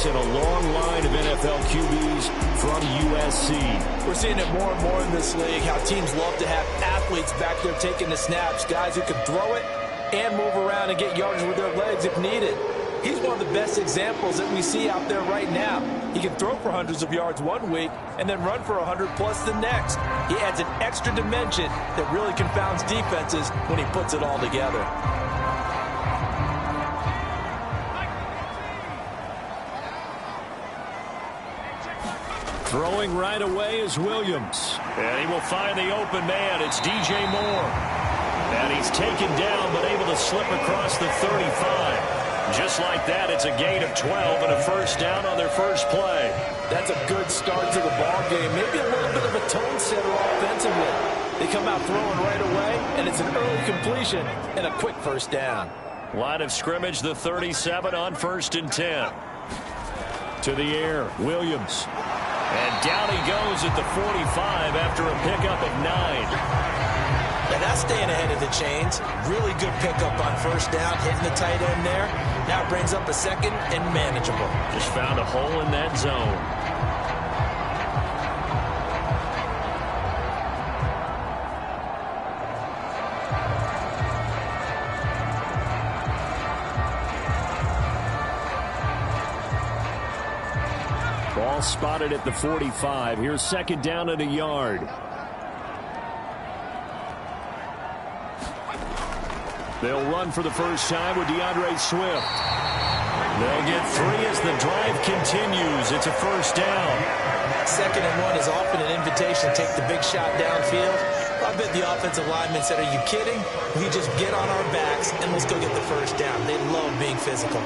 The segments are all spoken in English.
in a long line of NFL QBs from USC. We're seeing it more and more in this league, how teams love to have athletes back there taking the snaps, guys who can throw it and move around and get yardage with their legs if needed. He's one of the best examples that we see out there right now. He can throw for hundreds of yards one week and then run for 100+ the next. He adds an extra dimension that really confounds defenses when he puts it all together. Throwing right away is Williams. And he will find the open man. It's DJ Moore. And he's taken down but able to slip across the 35. Just like that, it's a gain of 12 and a first down on their first play. That's a good start to the ball game. Maybe a little bit of a tone setter offensively. They come out throwing right away, and it's an early completion and a quick first down. Line of scrimmage, the 37 on 1st and 10. To the air, Williams. And down he goes at the 45 after a pickup of 9. Now that's staying ahead of the chains. Really good pickup on first down, hitting the tight end there. Now brings up a second and manageable. Just found a hole in that zone. Ball spotted at the 45. Here's second down and a yard. They'll run for the first time with DeAndre Swift. They'll get 3 as the drive continues. It's a first down. 2nd and 1 is often an invitation to take the big shot downfield. I bet the offensive lineman said, "Are you kidding? We just get on our backs and let's go get the first down." They love being physical.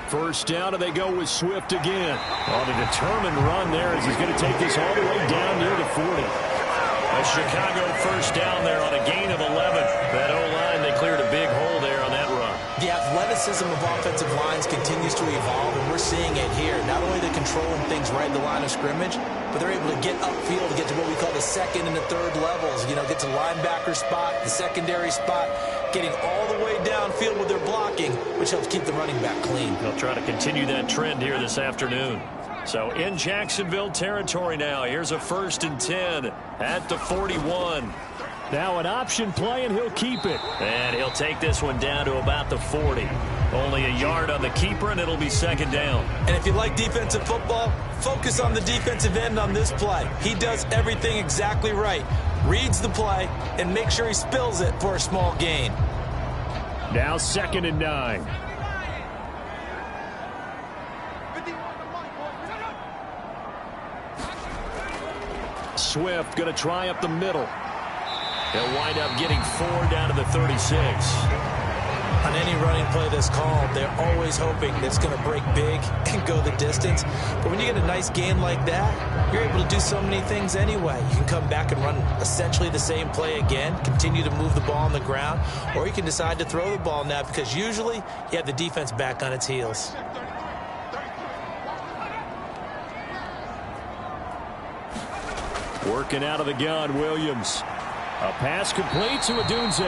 First down, and they go with Swift again. On a determined run there as he's going to take this all the way down near the 40. A Chicago first down there on a gain of 11. That O-line, they cleared a big hole there on that run. The athleticism of offensive lines continues to evolve, and we're seeing it here. Not only they're controlling things right at the line of scrimmage, but they're able to get upfield to get to what we call the 2nd and the 3rd levels. You know, get to linebacker spot, the secondary spot, getting all the way downfield with their blocking, which helps keep the running back clean. They'll try to continue that trend here this afternoon. So in Jacksonville territory now. Here's a 1st and 10 at the 41. Now an option play, and he'll keep it. And he'll take this one down to about the 40. Only a yard on the keeper, and it'll be second down. And if you like defensive football, focus on the defensive end on this play. He does everything exactly right. Reads the play and makes sure he spills it for a small gain. Now 2nd and 9. Swift going to try up the middle. He'll wind up getting 4 down to the 36. On any running play that's called, they're always hoping that it's going to break big and go the distance. But when you get a nice gain like that, you're able to do so many things anyway. You can come back and run essentially the same play again, continue to move the ball on the ground, or you can decide to throw the ball now because usually you have the defense back on its heels. Working out of the gun, Williams. A pass complete to Adunze.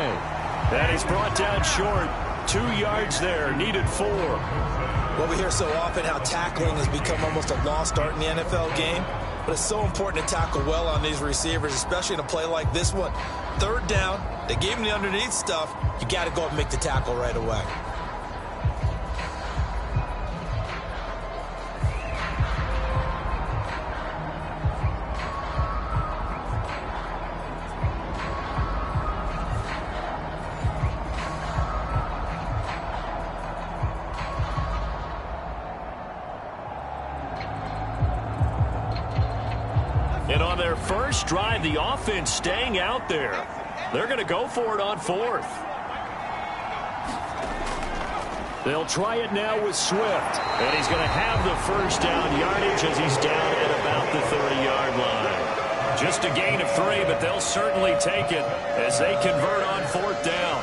That is brought down short. 2 yards there, needed 4. Well, we hear so often how tackling has become almost a lost art in the NFL game. But it's so important to tackle well on these receivers, especially in a play like this one. 3rd down, they gave him the underneath stuff. You got to go up and make the tackle right away. And on their first drive, the offense staying out there. They're going to go for it on 4th. They'll try it now with Swift. And he's going to have the first down yardage as he's down at about the 30-yard line. Just a gain of 3, but they'll certainly take it as they convert on 4th down.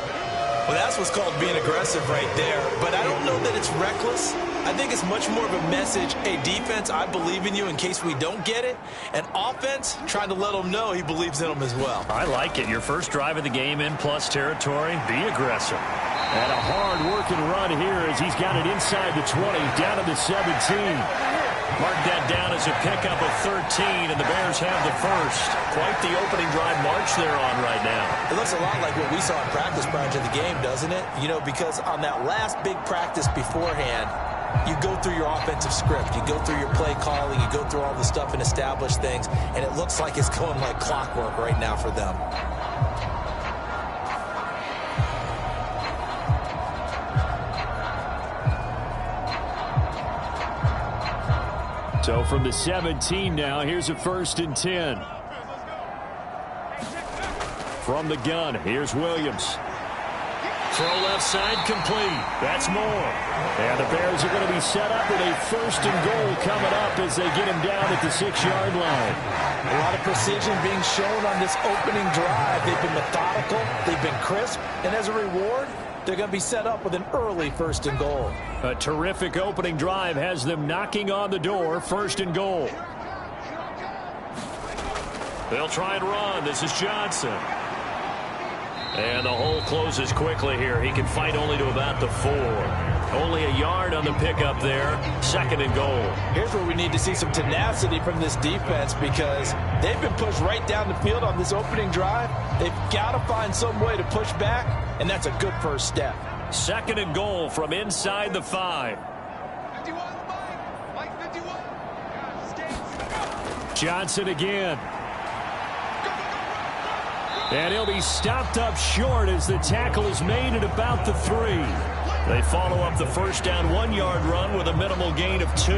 Well, that's what's called being aggressive right there. But I don't know that it's reckless. I think it's much more of a message. Hey, defense, I believe in you in case we don't get it. And offense, trying to let them know he believes in them as well. I like it. Your first drive of the game in plus territory. Be aggressive. And a hard-working run here as he's got it inside the 20, down to the 17. Mark that down as a pickup of 13, and the Bears have the first. Quite the opening drive march they're on right now. It looks a lot like what we saw in practice prior to the game, doesn't it? You know, because on that last big practice beforehand, you go through your offensive script. You go through your play calling. You go through all the stuff and establish things, and it looks like it's going like clockwork right now for them. So from the 17 now, here's a 1st and 10. From the gun, here's Williams. Throw left side complete. That's more. And the Bears are going to be set up with a 1st and goal coming up as they get him down at the 6-yard line. A lot of precision being shown on this opening drive. They've been methodical. They've been crisp. And as a reward, they're going to be set up with an early 1st and goal. A terrific opening drive has them knocking on the door. 1st and goal. They'll try and run. This is Johnson. And the hole closes quickly here. He can fight only to about the 4. Only a yard on the pickup there. 2nd and goal. Here's where we need to see some tenacity from this defense because they've been pushed right down the field on this opening drive. They've got to find some way to push back, and that's a good first step. 2nd and goal from inside the 5. Johnson again. And he'll be stopped up short as the tackle is made at about the 3. They follow up the first down 1-yard run with a minimal gain of 2.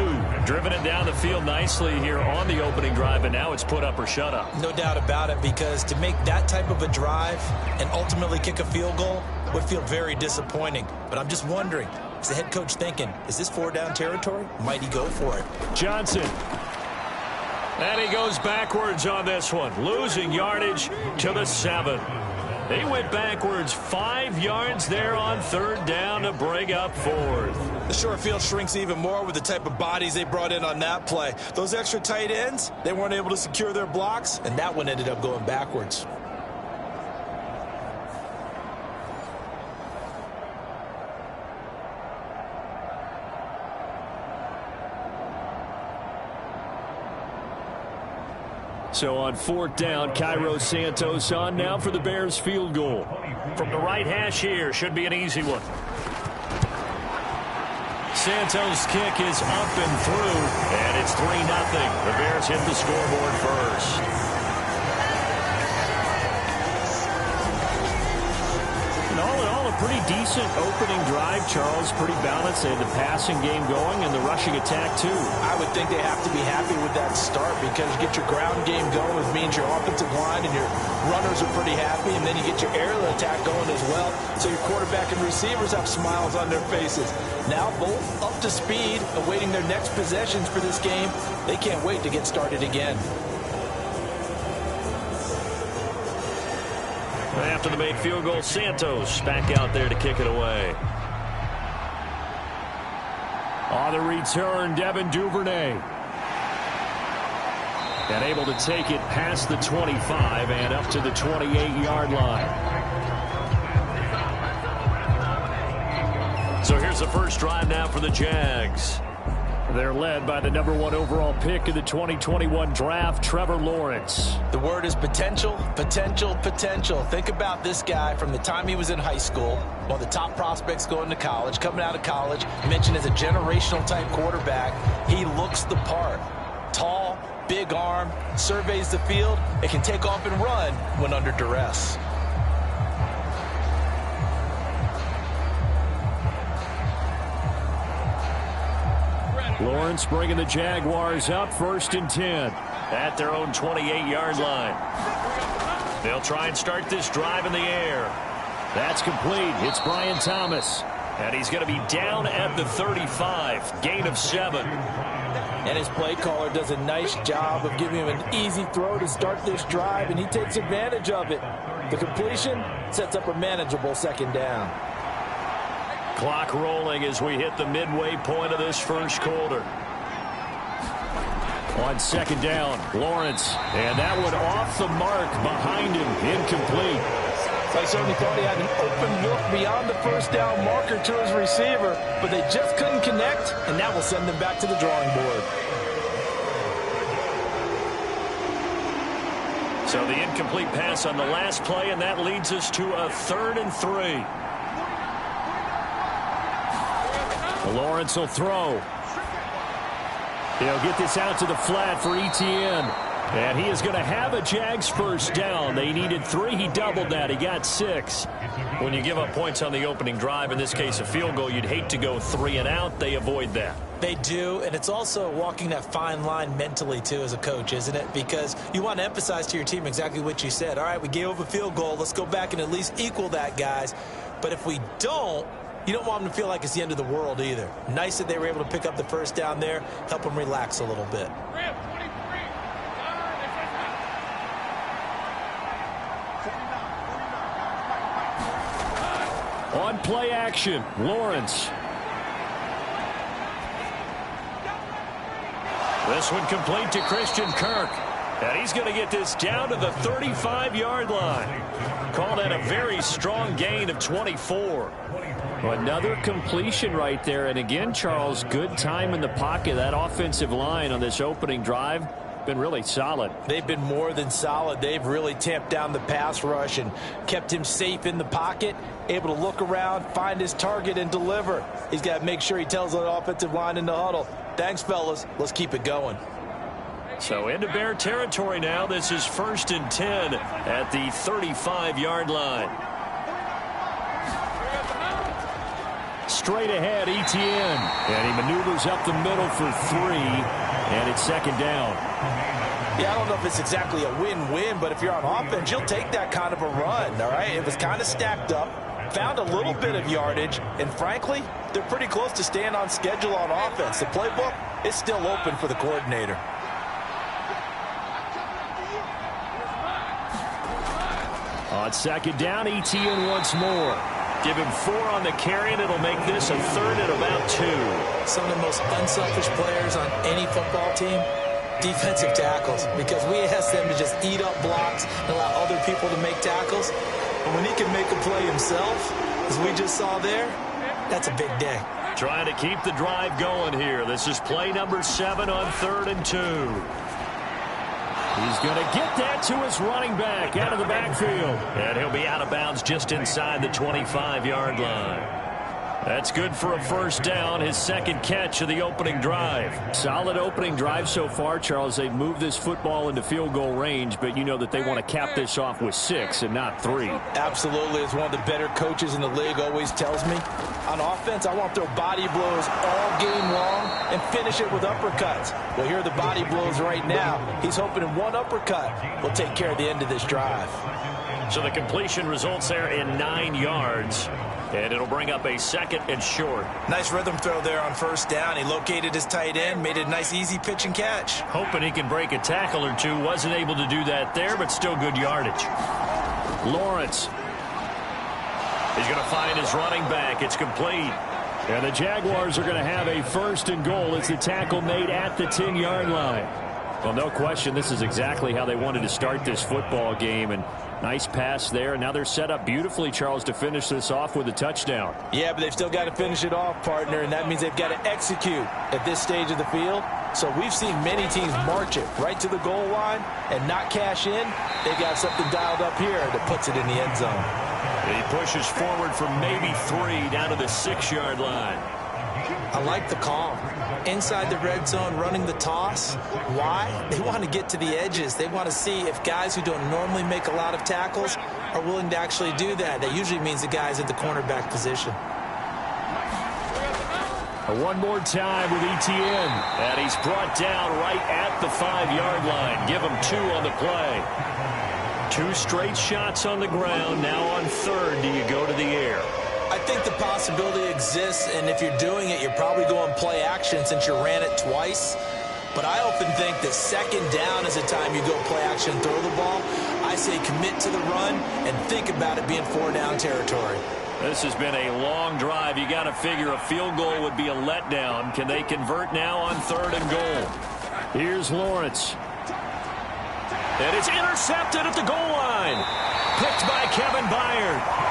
Driven it down the field nicely here on the opening drive, and now it's put up or shut up. No doubt about it, because to make that type of a drive and ultimately kick a field goal would feel very disappointing. But I'm just wondering, is the head coach thinking, is this 4-down territory? Might he go for it? Johnson. And he goes backwards on this one, losing yardage to the 7. He went backwards 5 yards there on 3rd down to bring up 4th. The short field shrinks even more with the type of bodies they brought in on that play. Those extra tight ends, they weren't able to secure their blocks, and that one ended up going backwards. So on 4th down, Cairo Santos on now for the Bears field goal. From the right hash here, should be an easy one. Santos' kick is up and through, and it's 3-0. The Bears hit the scoreboard first. And all in all, a pretty decent opening drive, Charles. Pretty balanced. They had the passing game going and the rushing attack, too. I would think they have to be happy with that start because you get your ground game going, which means your offensive line and your runners are pretty happy, and then you get your aerial attack going as well. So your quarterback and receivers have smiles on their faces. Now both up to speed, awaiting their next possessions for this game. They can't wait to get started again. After the made field goal, Santos back out there to kick it away. On the return, Devin Duvernay. And able to take it past the 25 and up to the 28-yard line. So here's the first drive now for the Jags. They're led by the #1 overall pick in the 2021 draft, Trevor Lawrence. The word is potential, potential, potential. Think about this guy from the time he was in high school, one of the top prospects going to college, coming out of college, mentioned as a generational type quarterback. He looks the part. Tall, big arm, surveys the field. It can take off and run when under duress. Lawrence bringing the Jaguars up 1st and 10 at their own 28-yard line. They'll try and start this drive in the air. That's complete. It's Brian Thomas. And he's going to be down at the 35. Gain of 7. And his play caller does a nice job of giving him an easy throw to start this drive, and he takes advantage of it. The completion sets up a manageable second down. Clock rolling as we hit the midway point of this first quarter. On second down, Lawrence. And that one off the mark behind him. Incomplete. I certainly thought he had an open look beyond the first down marker to his receiver, but they just couldn't connect, and that will send them back to the drawing board. So the incomplete pass on the last play, and that leads us to a 3rd and 3. Lawrence will throw. He'll get this out to the flat for Etienne. And he is going to have a Jags first down. They needed 3. He doubled that. He got 6. When you give up points on the opening drive, in this case a field goal, you'd hate to go 3 and out. They avoid that. They do, and it's also walking that fine line mentally, too, as a coach, isn't it? Because you want to emphasize to your team exactly what you said. All right, we gave up a field goal. Let's go back and at least equal that, guys. But if we don't, you don't want them to feel like it's the end of the world either. Nice that they were able to pick up the first down there, help them relax a little bit. On play action, Lawrence. This one complete to Christian Kirk. And he's going to get this down to the 35-yard line. Call that a very strong gain of 24. Another completion right there. And again, Charles, good time in the pocket. That offensive line on this opening drive been really solid. They've been more than solid. They've really tamped down the pass rush and kept him safe in the pocket, able to look around, find his target, and deliver. He's got to make sure he tells the offensive line in the huddle, thanks, fellas. Let's keep it going. So into Bear territory now. This is 1st and 10 at the 35-yard line. Straight ahead, Etienne. And he maneuvers up the middle for 3. And it's second down. Yeah, I don't know if it's exactly a win-win, but if you're on offense, you'll take that kind of a run, all right? It was kind of stacked up, found a little bit of yardage, and frankly, they're pretty close to staying on schedule on offense. The playbook is still open for the coordinator. On second down, Etienne once more. Give him 4 on the carry, and it'll make this a 3rd and about 2. Some of the most unselfish players on any football team, defensive tackles, because we ask them to just eat up blocks and allow other people to make tackles. And when he can make a play himself, as we just saw there, that's a big day. Trying to keep the drive going here. This is play number 7 on 3rd and 2. He's going to get that to his running back out of the backfield. And he'll be out of bounds just inside the 25-yard line. That's good for a first down, his second catch of the opening drive. Solid opening drive so far, Charles. They've moved this football into field goal range, but you know that they want to cap this off with 6 and not 3. Absolutely. As one of the better coaches in the league always tells me, on offense, I want to throw body blows all game long and finish it with uppercuts. Well, here are the body blows right now. He's hoping in one uppercut will take care of the end of this drive. So the completion results there in 9 yards. And it'll bring up a 2nd and short. Nice rhythm throw there on first down. He located his tight end, made it a nice easy pitch and catch. Hoping he can break a tackle or two. Wasn't able to do that there, but still good yardage. Lawrence. He's going to find his running back. It's complete. And the Jaguars are going to have a 1st and goal. It's the tackle made at the 10-yard line. Well, no question, this is exactly how they wanted to start this football game. And nice pass there. Now they're set up beautifully, Charles, to finish this off with a touchdown. Yeah, but they've still got to finish it off, partner, and that means they've got to execute at this stage of the field. So we've seen many teams march it right to the goal line and not cash in. They've got something dialed up here that puts it in the end zone. He pushes forward for maybe 3 down to the 6-yard line. I like the call. Inside the red zone, running the toss. Why? They want to get to the edges. They want to see if guys who don't normally make a lot of tackles are willing to actually do that. That usually means the guys at the cornerback position. One more time with Etienne. And he's brought down right at the 5-yard line. Give him 2 on the play. 2 straight shots on the ground. Now on 3rd, do you go to the air? I think the possibility exists, and if you're doing it, you're probably going play action since you ran it twice. But I often think that second down is the time you go play action and throw the ball. I say commit to the run and think about it being 4-down territory. This has been a long drive. You got to figure a field goal would be a letdown. Can they convert now on 3rd and goal? Here's Lawrence. And it's intercepted at the goal line. Picked by Kevin Byard.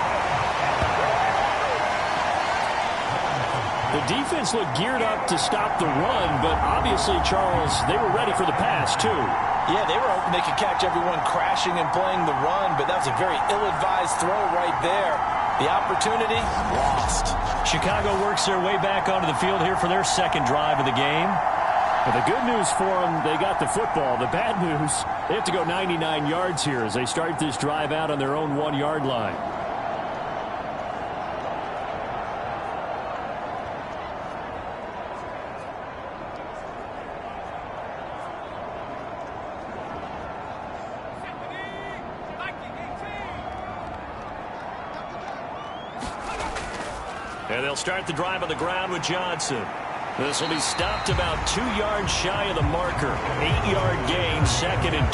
The defense looked geared up to stop the run, but obviously, Charles, they were ready for the pass, too. Yeah, they were hoping they could catch everyone crashing and playing the run, but that was a very ill-advised throw right there. The opportunity, lost. Chicago works their way back onto the field here for their second drive of the game. But the good news for them, they got the football. The bad news, they have to go 99 yards here as they start this drive out on their own 1-yard line. And they'll start the drive on the ground with Johnson. This will be stopped about 2 yards shy of the marker. 8-yard gain, 2nd and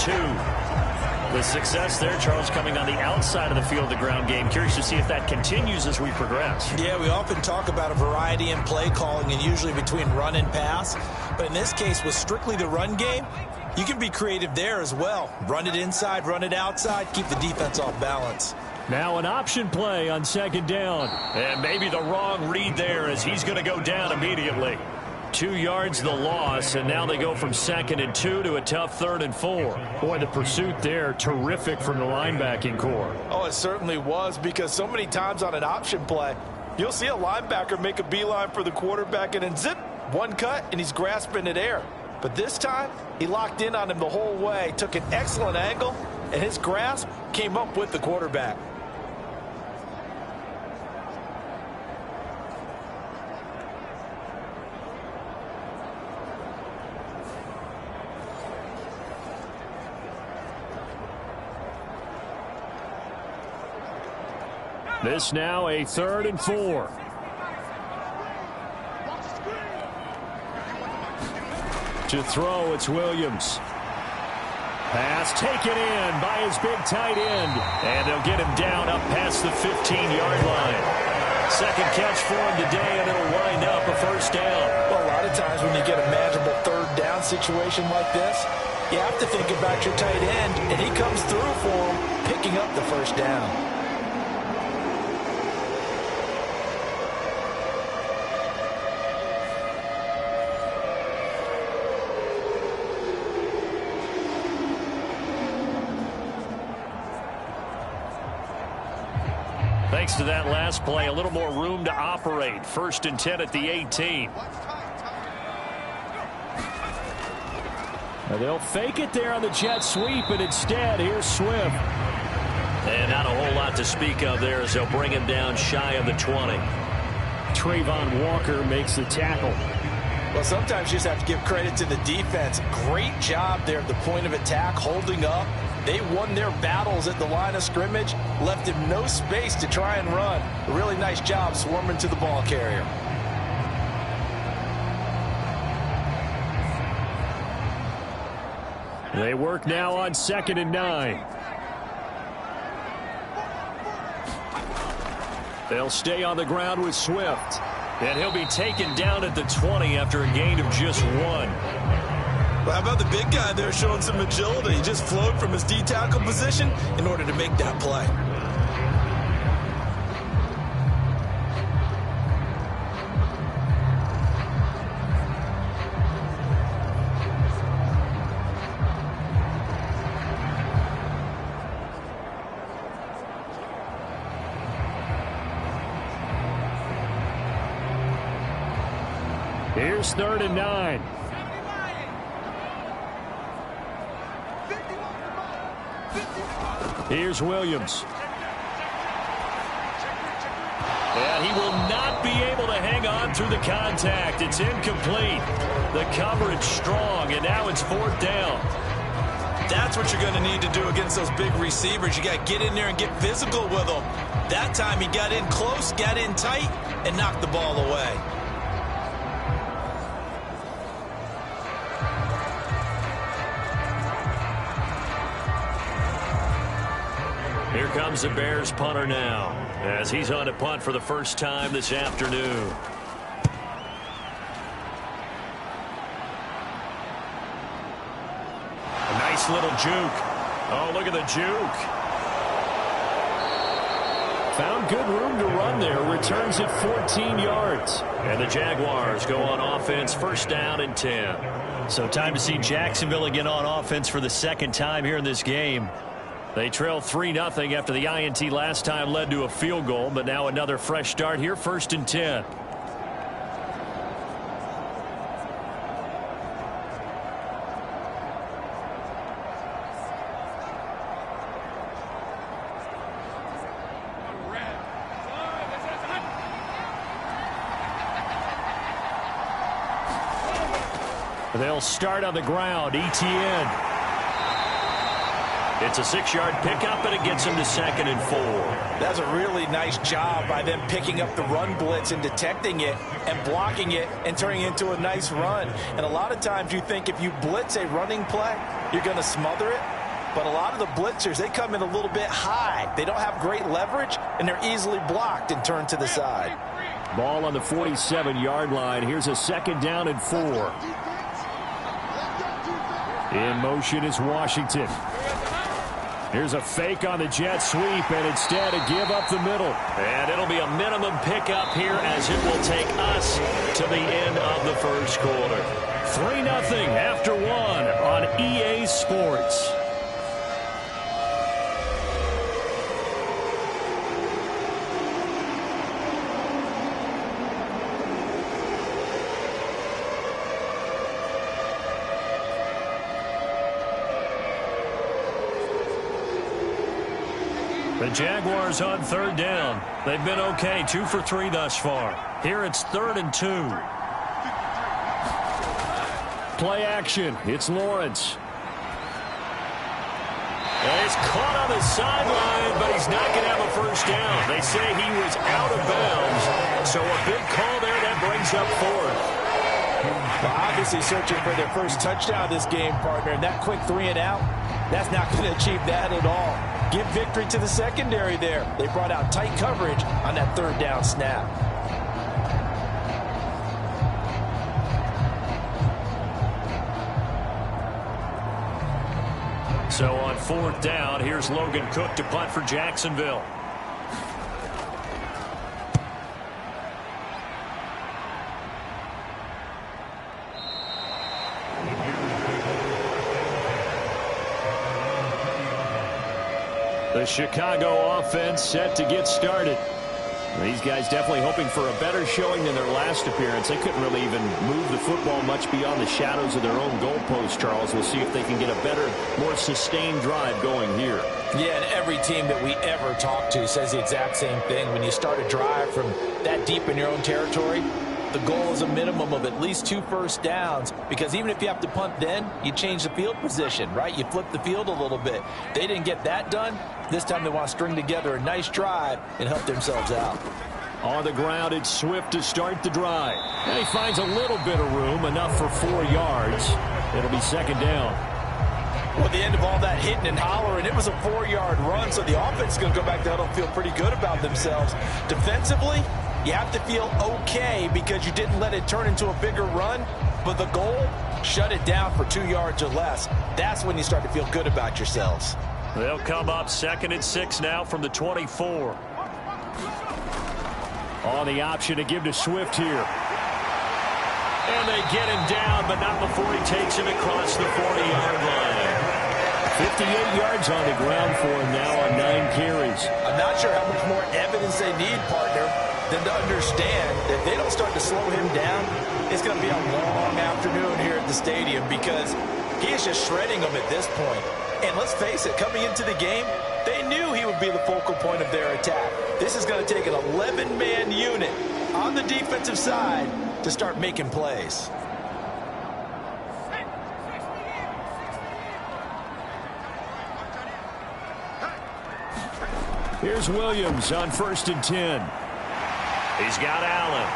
2. The success there, Charles, coming on the outside of the field of the ground game. Curious to see if that continues as we progress. Yeah, we often talk about a variety in play calling and usually between run and pass. But in this case, with strictly the run game, you can be creative there as well. Run it inside, run it outside, keep the defense off balance. Now an option play on 2nd down. And maybe the wrong read there as he's going to go down immediately. 2 yards the loss, and now they go from 2nd and 2 to a tough 3rd and 4. Boy, the pursuit there, terrific from the linebacking core. Oh, it certainly was, because so many times on an option play, you'll see a linebacker make a beeline for the quarterback and then zip, one cut, and he's grasping at air. But this time, he locked in on him the whole way, took an excellent angle, and his grasp came up with the quarterback. This now a 3rd and 4. To throw, it's Williams. Pass taken in by his big tight end. And they'll get him down up past the 15-yard line. Second catch for him today, and it'll wind up a 1st down. Well, a lot of times when you get a manageable 3rd down situation like this, you have to think about your tight end, and he comes through for him, picking up the 1st down. Thanks to that last play, a little more room to operate. 1st and 10 at the 18. Now they'll fake it there on the jet sweep, and instead, here's Swift. And not a whole lot to speak of there as they'll bring him down shy of the 20. Trayvon Walker makes the tackle. Well, sometimes you just have to give credit to the defense. Great job there at the point of attack, holding up. They won their battles at the line of scrimmage, left him no space to try and run. A really nice job swarming to the ball carrier. They work now on 2nd and 9. They'll stay on the ground with Swift. And he'll be taken down at the 20 after a gain of just 1. Well, how about the big guy there showing some agility? He just flowed from his D-tackle position in order to make that play. Here's 3rd and 9. Here's Williams. And he will not be able to hang on through the contact. It's incomplete. The coverage strong, and now it's 4th down. That's what you're going to need to do against those big receivers. You got to get in there and get physical with them. That time he got in close, got in tight, and knocked the ball away. Here comes the Bears punter now, as he's on to punt for the first time this afternoon. A nice little juke. Oh, look at the juke. Found good room to run there. Returns it 14 yards. And the Jaguars go on offense, first down and 10. So time to see Jacksonville again on offense for the second time here in this game. They trail 3-0 after the INT last time led to a field goal, but now another fresh start here, first and 10. They'll start on the ground. ETN. It's a 6-yard pickup, and it gets him to 2nd and 4. That's a really nice job by them picking up the run blitz and detecting it and blocking it and turning it into a nice run. And a lot of times you think if you blitz a running play, you're going to smother it. But a lot of the blitzers, they come in a little bit high. They don't have great leverage, and they're easily blocked and turned to the side. Ball on the 47-yard line. Here's a 2nd down and 4. In motion is Washington. Here's a fake on the jet sweep, and instead a give up the middle. And it'll be a minimum pickup here as it will take us to the end of the first quarter. 3-0 after 1 on EA Sports. The Jaguars on 3rd down. They've been okay, 2 for 3 thus far. Here it's 3rd and 2. Play action. It's Lawrence. And he's caught on the sideline, but he's not going to have a first down. They say he was out of bounds. So a big call there that brings up 4th. Well, obviously searching for their first touchdown this game, partner. And that quick 3 and out, that's not going to achieve that at all. Give victory to the secondary there. They brought out tight coverage on that 3rd down snap. So on 4th down, here's Logan Cook to punt for Jacksonville. The Chicago offense set to get started. These guys definitely hoping for a better showing than their last appearance. They couldn't really even move the football much beyond the shadows of their own goalpost, Charles. We'll see if they can get a better, more sustained drive going here. Yeah, and every team that we ever talk to says the exact same thing. When you start a drive from that deep in your own territory, the goal is a minimum of at least 2 first downs, because even if you have to punt then, you change the field position, right? You flip the field a little bit. They didn't get that done. This time they want to string together a nice drive and help themselves out. On the ground, it's Swift to start the drive. And he finds a little bit of room, enough for 4 yards. It'll be 2nd down. Well, at the end of all that hitting and hollering, it was a 4-yard run, so the offense is going to go back there and feel pretty good about themselves. Defensively, you have to feel okay because you didn't let it turn into a bigger run, but the goal, shut it down for 2 yards or less. That's when you start to feel good about yourselves. They'll come up 2nd and 6 now from the 24. On the option to give to Swift here. And they get him down, but not before he takes him across the 40-yard line. 58 yards on the ground for him now on 9 carries. I'm not sure how much more evidence they need, partner, than to understand that if they don't start to slow him down, it's going to be a long afternoon here at the stadium, because he is just shredding them at this point. And let's face it, coming into the game, they knew he would be the focal point of their attack. This is going to take an 11-man unit on the defensive side to start making plays. Here's Williams on 1st and 10. He's got Allen.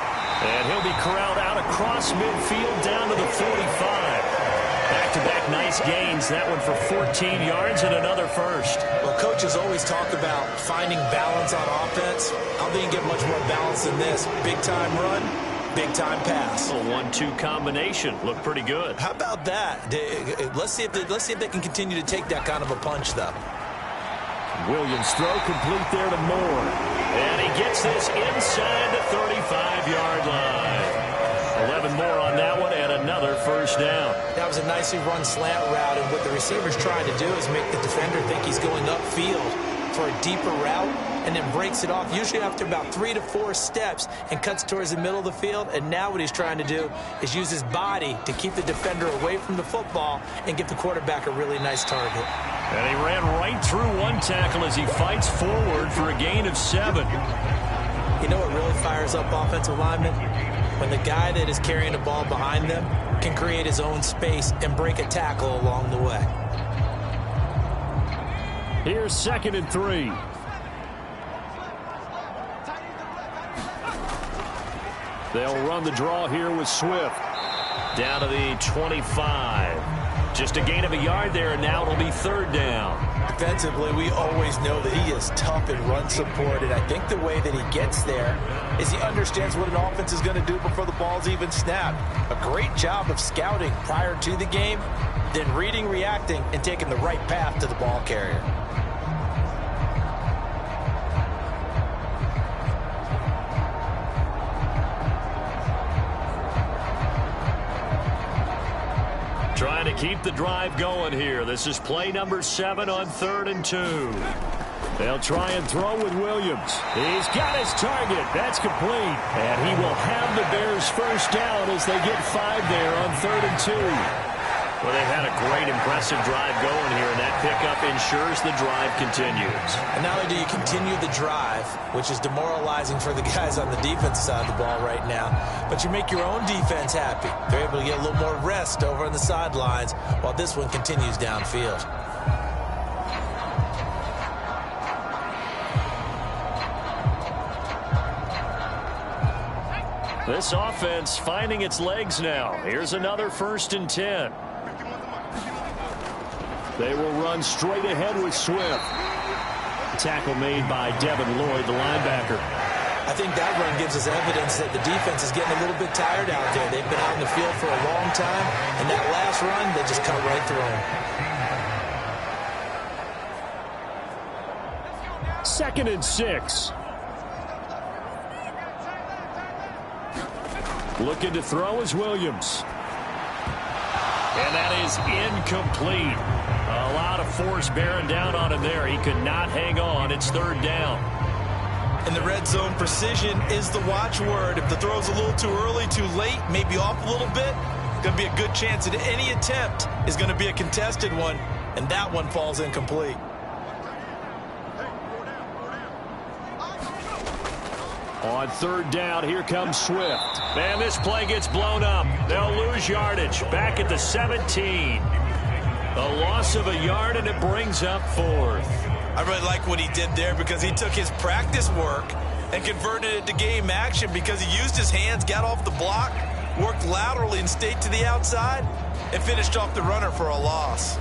And he'll be corralled out across midfield down to the 45. Back-to-back nice gains. That one for 14 yards and another first. Well, coaches always talk about finding balance on offense. I think you get much more balance than this. Big-time run, big-time pass. A 1-2 combination. Looked pretty good. How about that? Let's see if they can continue to take that kind of a punch, though. Williams throw complete there to Moore. And he gets this inside the 35-yard line. 11 more on that one and another first down. That was a nicely run slant route, and what the receiver's trying to do is make the defender think he's going upfield for a deeper route and then breaks it off, usually after about 3 to 4 steps, and cuts towards the middle of the field. And now what he's trying to do is use his body to keep the defender away from the football and give the quarterback a really nice target. And he ran right through one tackle as he fights forward for a gain of 7. You know what really fires up offensive linemen? When the guy that is carrying the ball behind them can create his own space and break a tackle along the way. Here's 2nd and 3. They'll run the draw here with Swift. Down to the 25. Just a gain of a yard there, and now it'll be 3rd down. Defensively, we always know that he is tough in run support, and I think the way that he gets there is he understands what an offense is going to do before the ball's even snapped. A great job of scouting prior to the game, then reading, reacting, and taking the right path to the ball carrier. Trying to keep the drive going here. This is play number 7 on 3rd and 2. They'll try and throw with Williams. He's got his target. That's complete. And he will have the Bears first down as they get 5 there on 3rd and 2. Well, they've had a great, impressive drive going here, and that pickup ensures the drive continues. And not only do you continue the drive, which is demoralizing for the guys on the defensive side of the ball right now, but you make your own defense happy. They're able to get a little more rest over on the sidelines while this one continues downfield. This offense finding its legs now. Here's another 1st and 10. They will run straight ahead with Swift. Tackle made by Devin Lloyd, the linebacker. I think that run gives us evidence that the defense is getting a little bit tired out there. They've been out in the field for a long time, and that last run, they just cut right through them. 2nd and 6. Looking to throw is Williams. And that is incomplete. A lot of force bearing down on him there. He could not hang on. It's 3rd down. In the red zone, precision is the watchword. If the throw's a little too early, too late, maybe off a little bit, going to be a good chance that any attempt is going to be a contested one, and that one falls incomplete. On 3rd down, here comes Swift. And this play gets blown up. They'll lose yardage. Back at the 17. A loss of a yard, and it brings up 4th. I really like what he did there because he took his practice work and converted it to game action because he used his hands, got off the block, worked laterally and stayed to the outside, and finished off the runner for a loss.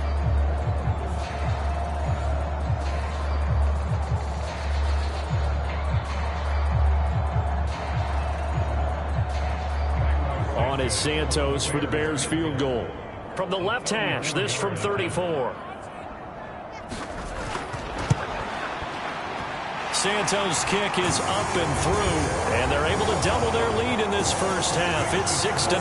On is Santos for the Bears field goal. From the left hash, this from 34. Santos' kick is up and through, and they're able to double their lead in this first half. It's 6-0.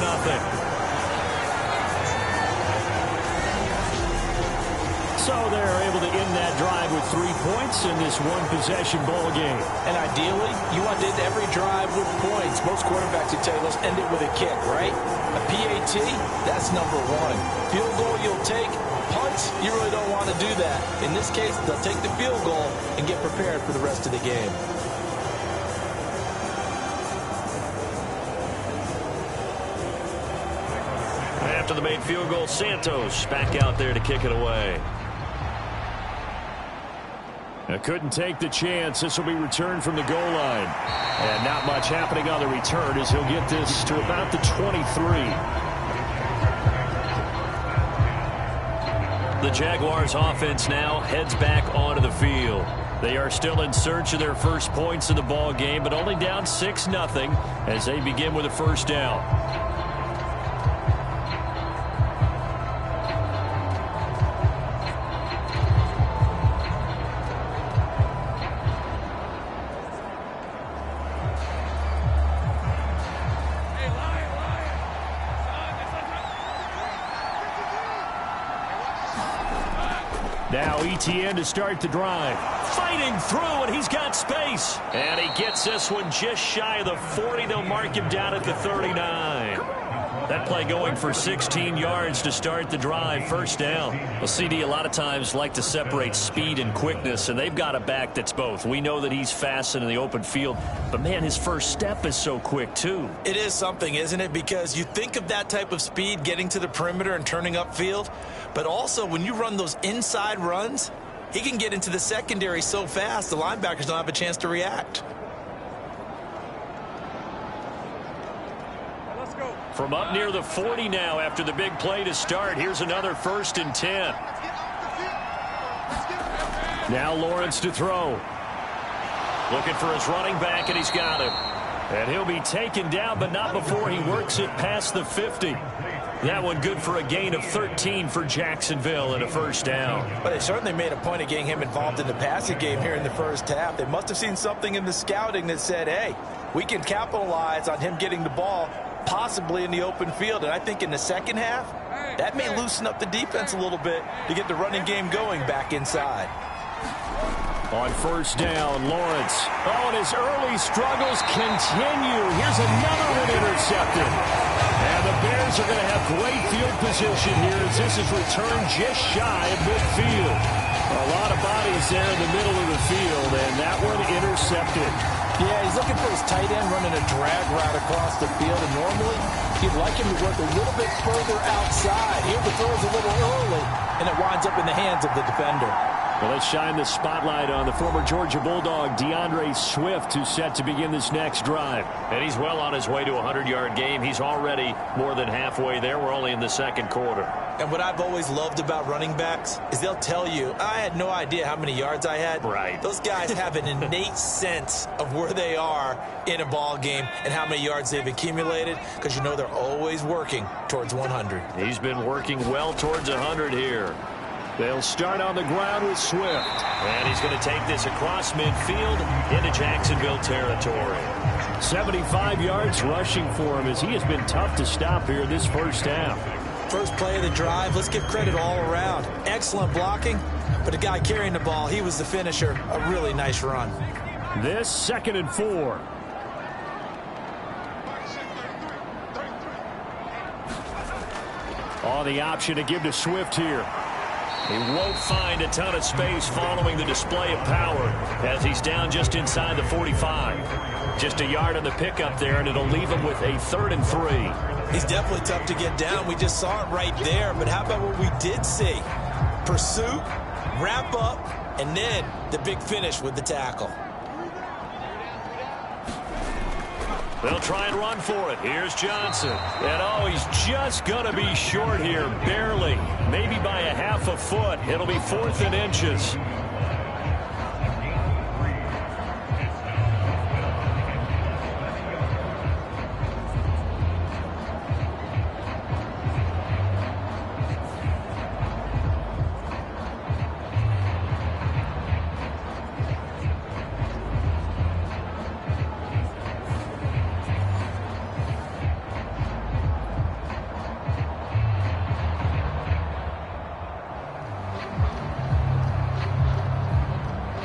So they're able to end that drive with 3 points in this one-possession ball game. And ideally, you want to end every drive with points. Most quarterbacks would tell you, let's end it with a kick, right? A PAT, that's number 1. Field goal you'll take. Punts, you really don't want to do that. In this case, they'll take the field goal and get prepared for the rest of the game. After the made field goal, Santos back out there to kick it away. Couldn't take the chance. This will be returned from the goal line. And not much happening on the return as he'll get this to about the 23. The Jaguars offense now heads back onto the field. They are still in search of their first points in the ball game, but only down 6-0 as they begin with a first down. Now ETN to start the drive. Fighting through, and he's got space. And he gets this one just shy of the 40. They'll mark him down at the 39. That play going for 16 yards to start the drive. First down. Well, CD a lot of times like to separate speed and quickness, and they've got a back that's both. We know that he's fast in the open field, but, man, his first step is so quick, too. It is something, isn't it? Because you think of that type of speed getting to the perimeter and turning upfield, but also when you run those inside runs, he can get into the secondary so fast the linebackers don't have a chance to react. From up near the 40 now after the big play to start. Here's another 1st and 10. Now Lawrence to throw. Looking for his running back, and he's got him. And he'll be taken down, but not before he works it past the 50. That one good for a gain of 13 for Jacksonville and a first down. But they certainly made a point of getting him involved in the passing game here in the first half. They must have seen something in the scouting that said, hey, we can capitalize on him getting the ball possibly in the open field. And I think in the second half, that may loosen up the defense a little bit to get the running game going back inside. On first down, Lawrence. Oh, and his early struggles continue. Here's another one intercepted. And the Bears are going to have great field position here as this is returned just shy of midfield. A lot of bodies there in the middle of the field, and that one intercepted. Yeah, he's looking for his tight end running a drag route across the field, and normally you'd like him to work a little bit further outside. Here the throw is a little early, and it winds up in the hands of the defender. Well, let's shine the spotlight on the former Georgia Bulldog, DeAndre Swift, who's set to begin this next drive. And he's well on his way to a 100-yard game. He's already more than halfway there. We're only in the second quarter. And what I've always loved about running backs is they'll tell you, I had no idea how many yards I had. Right. Those guys have an innate sense of where they are in a ball game and how many yards they've accumulated, because you know they're always working towards 100. He's been working well towards 100 here. They'll start on the ground with Swift. And he's going to take this across midfield into Jacksonville territory. 75 yards rushing for him as he has been tough to stop here this first half. First play of the drive, let's give credit all around. Excellent blocking, but the guy carrying the ball, he was the finisher. A really nice run. This 2nd and 4. On the option to give to Swift here. He won't find a ton of space following the display of power as he's down just inside the 45. Just a yard on the pickup there, and it'll leave him with a 3rd and 3. He's definitely tough to get down. We just saw it right there. But how about what we did see? Pursuit, wrap up, and then the big finish with the tackle. They'll try and run for it. Here's Johnson. And, oh, he's just going to be short here, barely. Maybe by a half a foot. It'll be 4th and inches.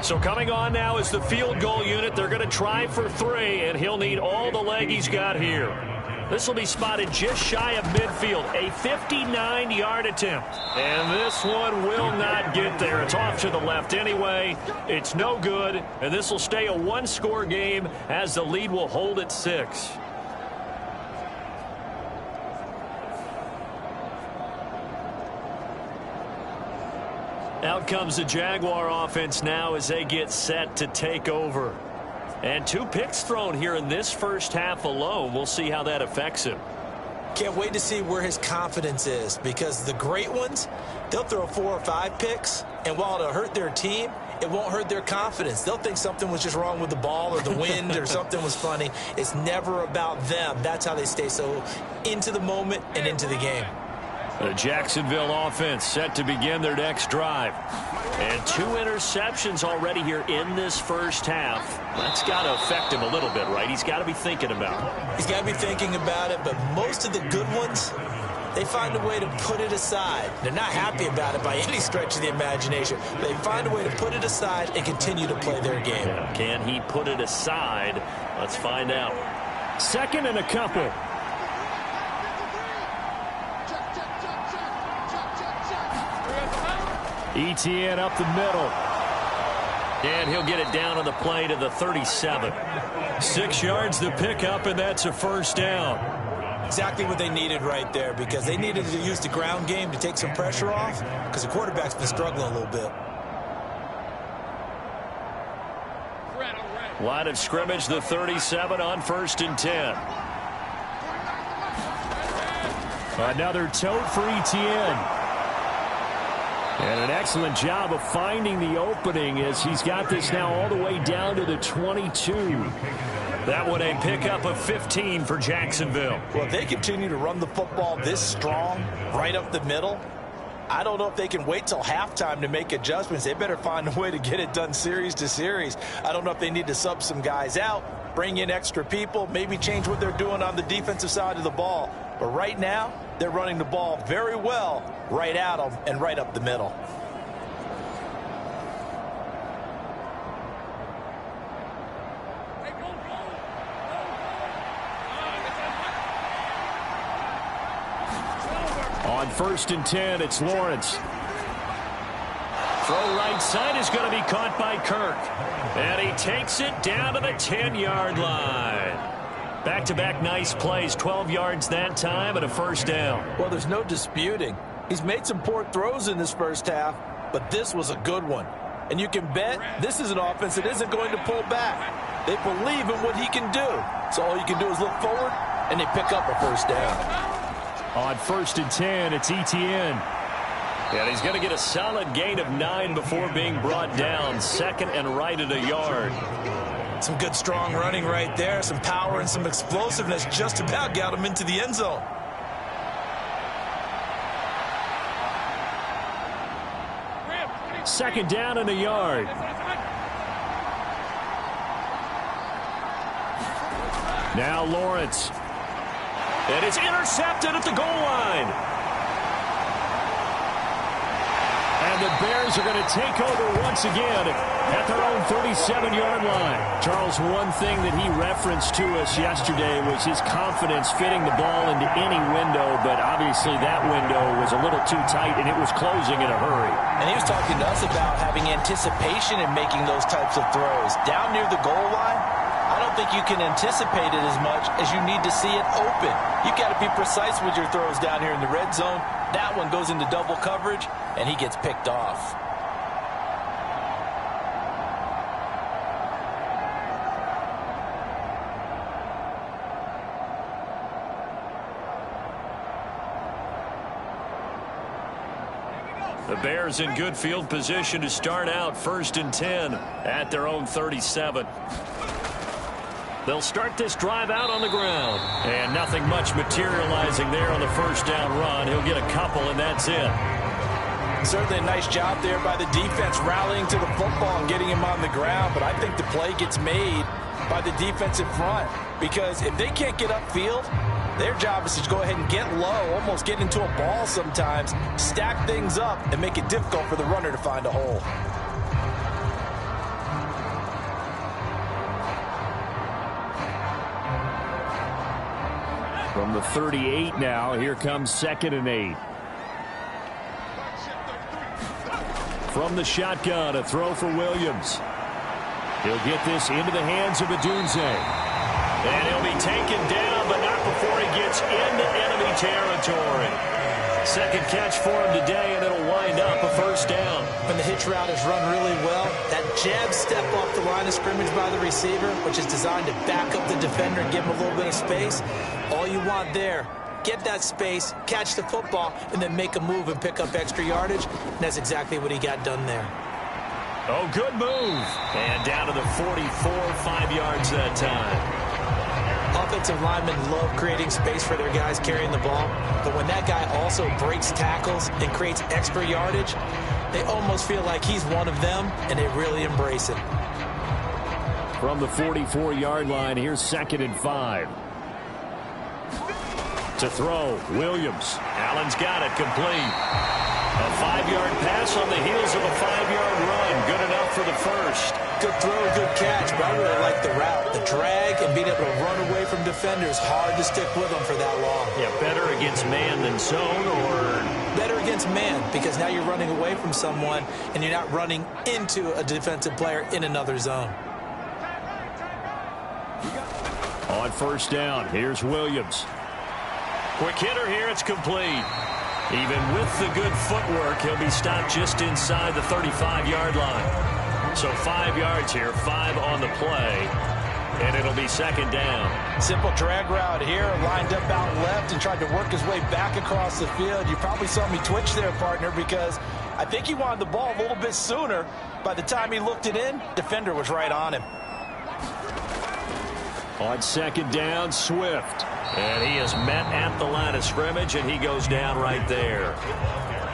So coming on now is the field goal unit. They're going to try for 3, and he'll need all the leg he's got here. This will be spotted just shy of midfield, a 59-yard attempt. And this one will not get there. It's off to the left anyway. It's no good, and this will stay a one-score game as the lead will hold at 6. Out comes the Jaguar offense now as they get set to take over. And 2 picks thrown here in this first half alone. We'll see how that affects him. Can't wait to see where his confidence is, because the great ones, they'll throw 4 or 5 picks, and while it'll hurt their team, it won't hurt their confidence. They'll think something was just wrong with the ball or the wind or something was funny. It's never about them. That's how they stay so into the moment and into the game. The Jacksonville offense set to begin their next drive. And 2 interceptions already here in this first half. That's got to affect him a little bit, right? He's got to be thinking about it. He's got to be thinking about it, but most of the good ones, they find a way to put it aside. They're not happy about it by any stretch of the imagination. They find a way to put it aside and continue to play their game. Yeah. Can he put it aside? Let's find out. 2nd and a couple. Etienne up the middle. And he'll get it down on the play to the 37. 6 yards to pick up, and that's a first down. Exactly what they needed right there, because they needed to use the ground game to take some pressure off, because the quarterback's been struggling a little bit. Line of scrimmage, the 37 on 1st and 10. Another tote for Etienne. And an excellent job of finding the opening as he's got this now all the way down to the 22. That one a pickup of 15 for Jacksonville. Well, if they continue to run the football this strong, right up the middle, I don't know if they can wait till halftime to make adjustments. They better find a way to get it done series to series. I don't know if they need to sub some guys out, bring in extra people, maybe change what they're doing on the defensive side of the ball. But right now, they're running the ball very well right at them and right up the middle. On 1st and 10, it's Lawrence. Throw right side is going to be caught by Kirk. And he takes it down to the 10-yard line. Back-to-back nice plays, 12 yards that time and a first down. Well, there's no disputing. He's made some poor throws in this first half, but this was a good one. And you can bet this is an offense that isn't going to pull back. They believe in what he can do. So all you can do is look forward, and they pick up a first down. On 1st and 10, it's Etienne. And he's going to get a solid gain of 9 before being brought down. 2nd and right at a yard. Some good strong running right there. Some power and some explosiveness just about got him into the end zone. Second down and a yard. Now Lawrence. And it's intercepted at the goal line. And the Bears are going to take over once again at their own 37-yard line. Charles, one thing that he referenced to us yesterday was his confidence fitting the ball into any window, but obviously that window was a little too tight, and it was closing in a hurry. And he was talking to us about having anticipation in making those types of throws. Down near the goal line, I don't think you can anticipate it as much as you need to see it open. You've got to be precise with your throws down here in the red zone. That one goes into double coverage, and he gets picked off. The Bears in good field position to start out 1st and 10 at their own 37. They'll start this drive out on the ground. And nothing much materializing there on the first down run. He'll get a couple, and that's it. Certainly a nice job there by the defense rallying to the football and getting him on the ground. But I think the play gets made by the defensive front. Because if they can't get upfield, their job is to go ahead and get low, almost get into a ball sometimes, stack things up, and make it difficult for the runner to find a hole. From the 38 now, here comes 2nd and 8. From the shotgun, a throw for Williams. He'll get this into the hands of Adunze. And he'll be taken down, but not before he gets into enemy territory. Second catch for him today, and it'll wind up a first down. When the hitch route is run really well, that jab step off the line of scrimmage by the receiver, which is designed to back up the defender and give him a little bit of space, all you want there, get that space, catch the football, and then make a move and pick up extra yardage. And that's exactly what he got done there. Oh, good move. And down to the 44, 5 yards that time. Offensive linemen love creating space for their guys carrying the ball, but when that guy also breaks tackles and creates extra yardage, they almost feel like he's one of them, and they really embrace it. From the 44-yard line, here's 2nd and 5. To throw, Williams. Allen's got it, complete. A 5-yard pass on the heels of a 5-yard run. Good enough for the first. Good throw, good catch, but I really like the route. The drag and being able to run away from defenders, hard to stick with them for that long. Yeah, better against man than zone, or? Better against man, because now you're running away from someone and you're not running into a defensive player in another zone. On first down, here's Williams. Quick hitter here, it's complete. Even with the good footwork, he'll be stopped just inside the 35-yard line. So 5 yards here, 5 on the play, and it'll be 2nd down. Simple drag route here, lined up out left and tried to work his way back across the field. You probably saw me twitch there, partner, because I think he wanted the ball a little bit sooner. By the time he looked it in, defender was right on him. On 2nd down, Swift. And he is met at the line of scrimmage, and he goes down right there.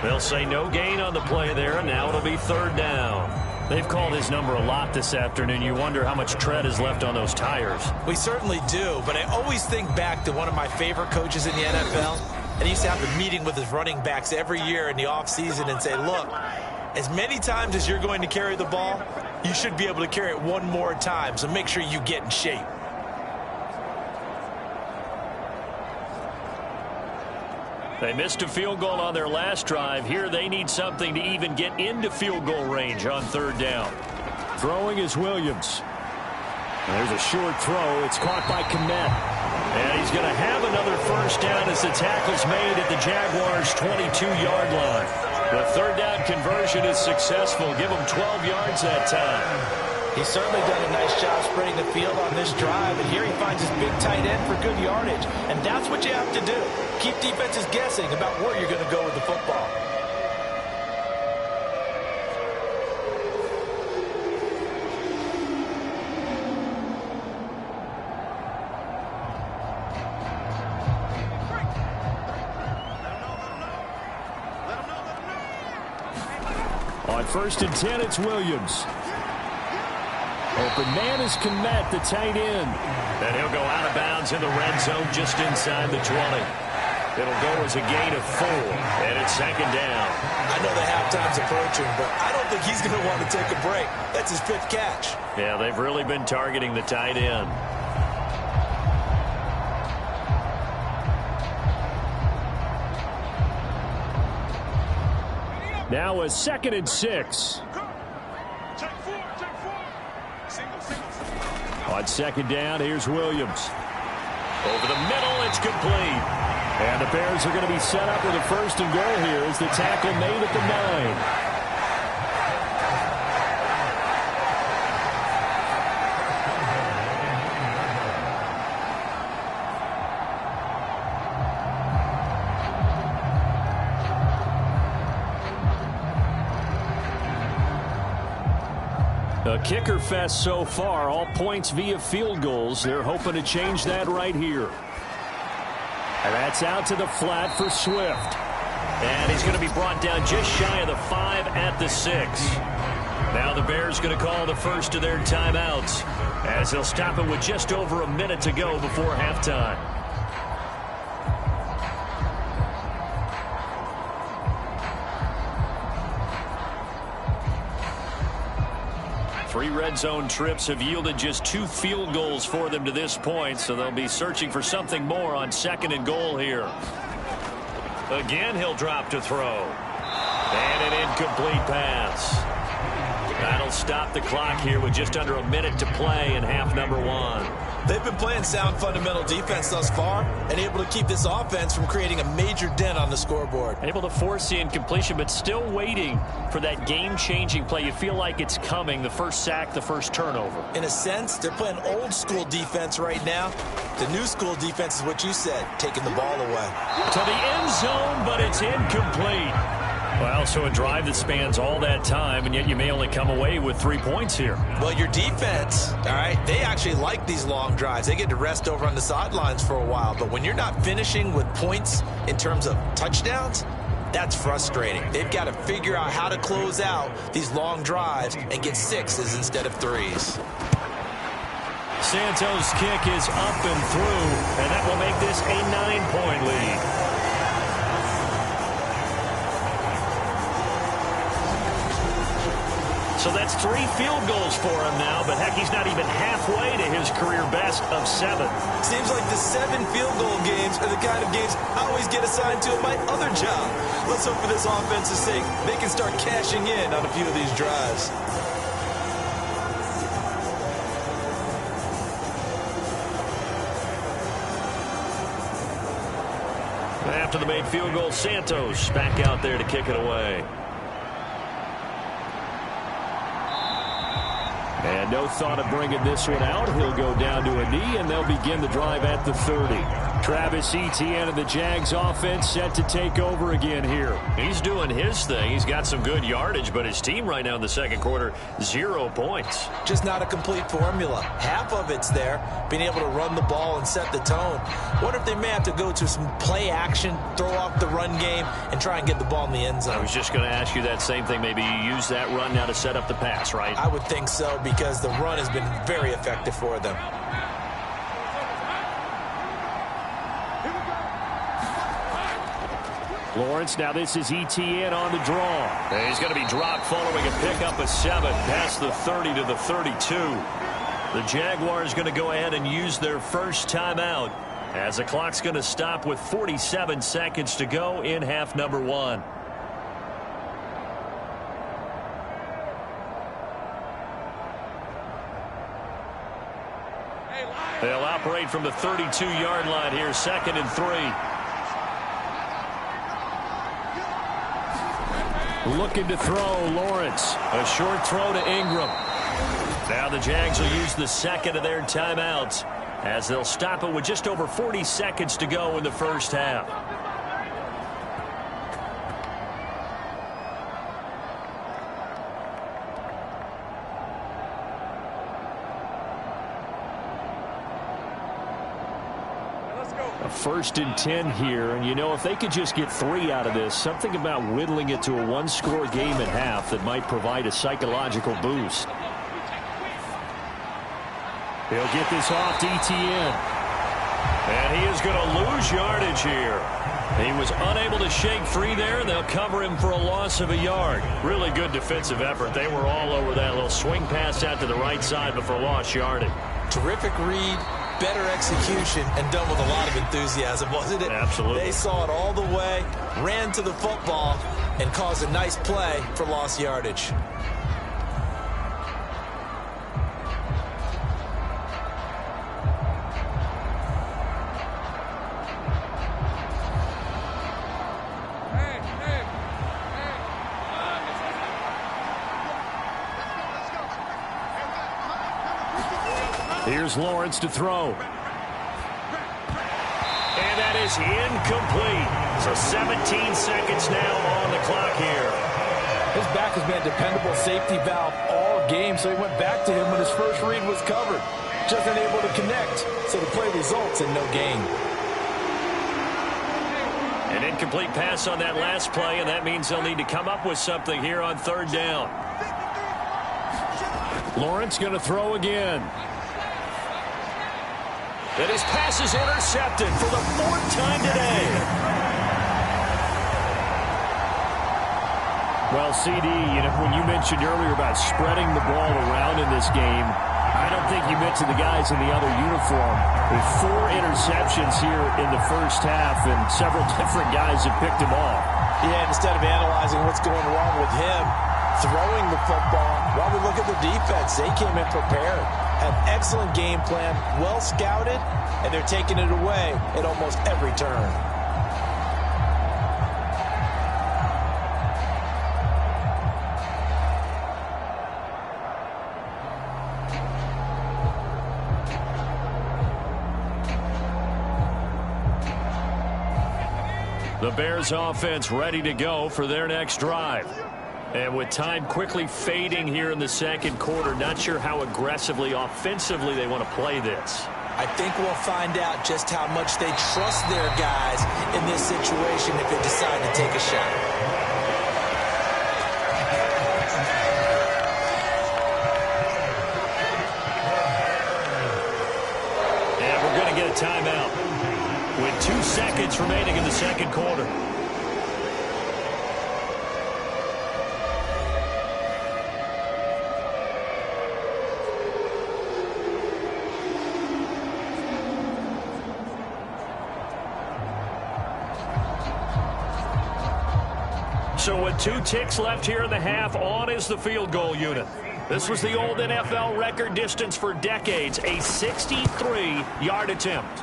They'll say no gain on the play there, and now it'll be 3rd down. They've called his number a lot this afternoon. You wonder how much tread is left on those tires. We certainly do, but I always think back to one of my favorite coaches in the NFL, and he used to have a meeting with his running backs every year in the offseason and say, look, as many times as you're going to carry the ball, you should be able to carry it one more time, so make sure you get in shape. They missed a field goal on their last drive. Here they need something to even get into field goal range on 3rd down. Throwing is Williams. There's a short throw. It's caught by Kmet. And he's going to have another first down as the tackle's made at the Jaguars' 22-yard line. The 3rd down conversion is successful. Give them 12 yards that time. He's certainly done a nice job spreading the field on this drive, and here he finds his big tight end for good yardage. And that's what you have to do. Keep defenses guessing about where you're going to go with the football. On 1st and 10, it's Williams. Open man is Kmet, the tight end. And he'll go out of bounds in the red zone just inside the 20. It'll go as a gain of 4, and it's 2nd down. I know the halftime's approaching, but I don't think he's going to want to take a break. That's his 5th catch. Yeah, they've really been targeting the tight end. Now a 2nd and 6. On 2nd down, here's Williams. Over the middle, it's complete. And the Bears are going to be set up with a 1st and goal here as the tackle made at the 9. A kicker fest so far, all points via field goals. They're hoping to change that right here. And that's out to the flat for Swift. And he's going to be brought down just shy of the 5 at the 6. Now the Bears going to call the first of their timeouts as they'll stop it with just over a minute to go before halftime. Three red zone trips have yielded just 2 field goals for them to this point, so they'll be searching for something more on 2nd and goal here. Again, he'll drop to throw. And an incomplete pass. That'll stop the clock here with just under a minute to play in half number 1. They've been playing sound fundamental defense thus far and able to keep this offense from creating a major dent on the scoreboard. Able to force the incompletion, but still waiting for that game-changing play. You feel like it's coming, the first sack, the first turnover. In a sense, they're playing old-school defense right now. The new school defense is what you said, taking the ball away. To the end zone, but it's incomplete. Well, so a drive that spans all that time, and yet you may only come away with 3 points here. Well, your defense, all right, they actually like these long drives. They get to rest over on the sidelines for a while. But when you're not finishing with points in terms of touchdowns, that's frustrating. They've got to figure out how to close out these long drives and get 6s instead of 3s. Santos' kick is up and through, and that will make this a 9-point lead. So that's 3 field goals for him now, but heck, he's not even halfway to his career best of 7. Seems like the 7 field goal games are the kind of games I always get assigned to in my other job. Let's hope for this offense's sake they can start cashing in on a few of these drives. After the made field goal, Santos back out there to kick it away. And no thought of bringing this one out. He'll go down to a knee, and they'll begin the drive at the 30. Travis Etienne of the Jags offense set to take over again here. He's doing his thing. He's got some good yardage, but his team right now in the second quarter, 0 points. Just not a complete formula. Half of it's there, being able to run the ball and set the tone. Wonder if they may have to go to some play action, throw off the run game, and try and get the ball in the end zone. I was just going to ask you that same thing. Maybe you use that run now to set up the pass, right? I would think so, because the run has been very effective for them. Lawrence, now this is Etienne on the draw. And he's going to be dropped following a pickup of 7 past the 30 to the 32. The Jaguars going to go ahead and use their first timeout as the clock's going to stop with 47 seconds to go in half number 1. They'll operate from the 32-yard line here, 2nd and 3. Looking to throw, Lawrence. A short throw to Ingram. Now the Jags will use the second of their timeouts as they'll stop it with just over 40 seconds to go in the first half. A 1st and 10 here, and you know, if they could just get 3 out of this, something about whittling it to a 1-score game at half that might provide a psychological boost. He'll get this off to Etienne. And he is going to lose yardage here. He was unable to shake free there, and they'll cover him for a loss of a yard. Really good defensive effort. They were all over that little swing pass out to the right side before lost yardage. Terrific read. Better execution, and done with a lot of enthusiasm, wasn't it? Absolutely. They saw it all the way, ran to the football, and caused a nice play for lost yardage. Here's Lawrence to throw. And that is incomplete. So 17 seconds now on the clock here. His back has been a dependable safety valve all game, so he went back to him when his first read was covered. Just unable to connect, so the play results in no gain. An incomplete pass on that last play, and that means they'll need to come up with something here on 3rd down. Lawrence going to throw again. And his pass is intercepted for the 4th time today. Well, CD, you know, when you mentioned earlier about spreading the ball around in this game, I don't think you mentioned the guys in the other uniform. With 4 interceptions here in the first half, and several different guys have picked him off. Yeah, instead of analyzing what's going wrong with him, throwing the football, while we look at the defense, they came in prepared. An excellent game plan, well scouted, and they're taking it away at almost every turn. The Bears offense ready to go for their next drive. And with time quickly fading here in the second quarter, not sure how aggressively, offensively they want to play this. I think we'll find out just how much they trust their guys in this situation if they decide to take a shot. And we're going to get a timeout with 2 seconds remaining in the second quarter. So with 2 ticks left here in the half, on is the field goal unit. This was the old NFL record distance for decades, a 63-yard attempt.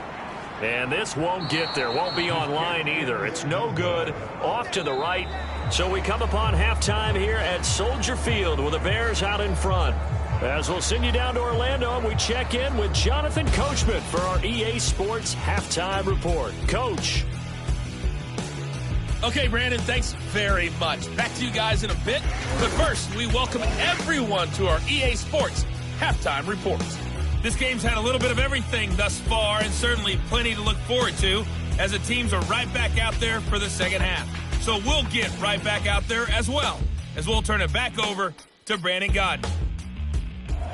And this won't get there, won't be on line either. It's no good, off to the right. So we come upon halftime here at Soldier Field with the Bears out in front. As we'll send you down to Orlando, we check in with Jonathan Coachman for our EA Sports Halftime Report. Coach. Okay, Brandon, thanks very much. Back to you guys in a bit. But first, we welcome everyone to our EA Sports Halftime Report. This game's had a little bit of everything thus far, and certainly plenty to look forward to, as the teams are right back out there for the second half. So we'll get right back out there as well, as we'll turn it back over to Brandon Godden.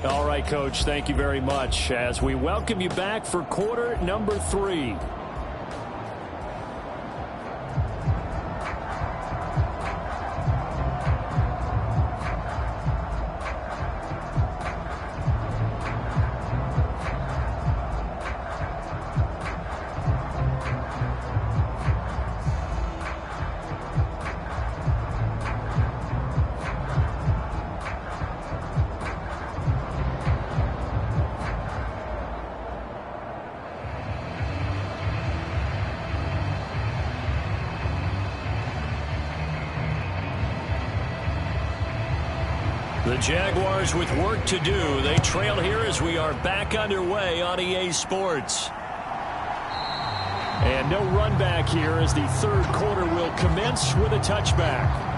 All right, Coach, thank you very much, as we welcome you back for quarter number 3. The Jaguars with work to do. They trail here as we are back underway on EA Sports. And no run back here as the third quarter will commence with a touchback.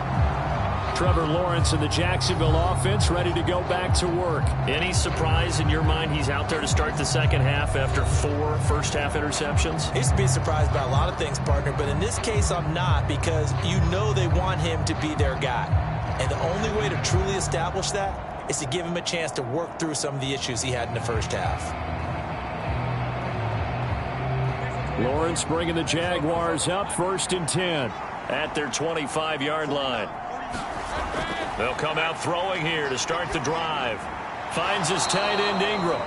Trevor Lawrence and the Jacksonville offense ready to go back to work. Any surprise in your mind he's out there to start the second half after 4 first-half interceptions? Used to be surprised by a lot of things, partner, but in this case I'm not, because you know they want him to be their guy. And the only way to truly establish that is to give him a chance to work through some of the issues he had in the first half. Lawrence bringing the Jaguars up 1st and 10 at their 25-yard line. They'll come out throwing here to start the drive. Finds his tight end Ingram.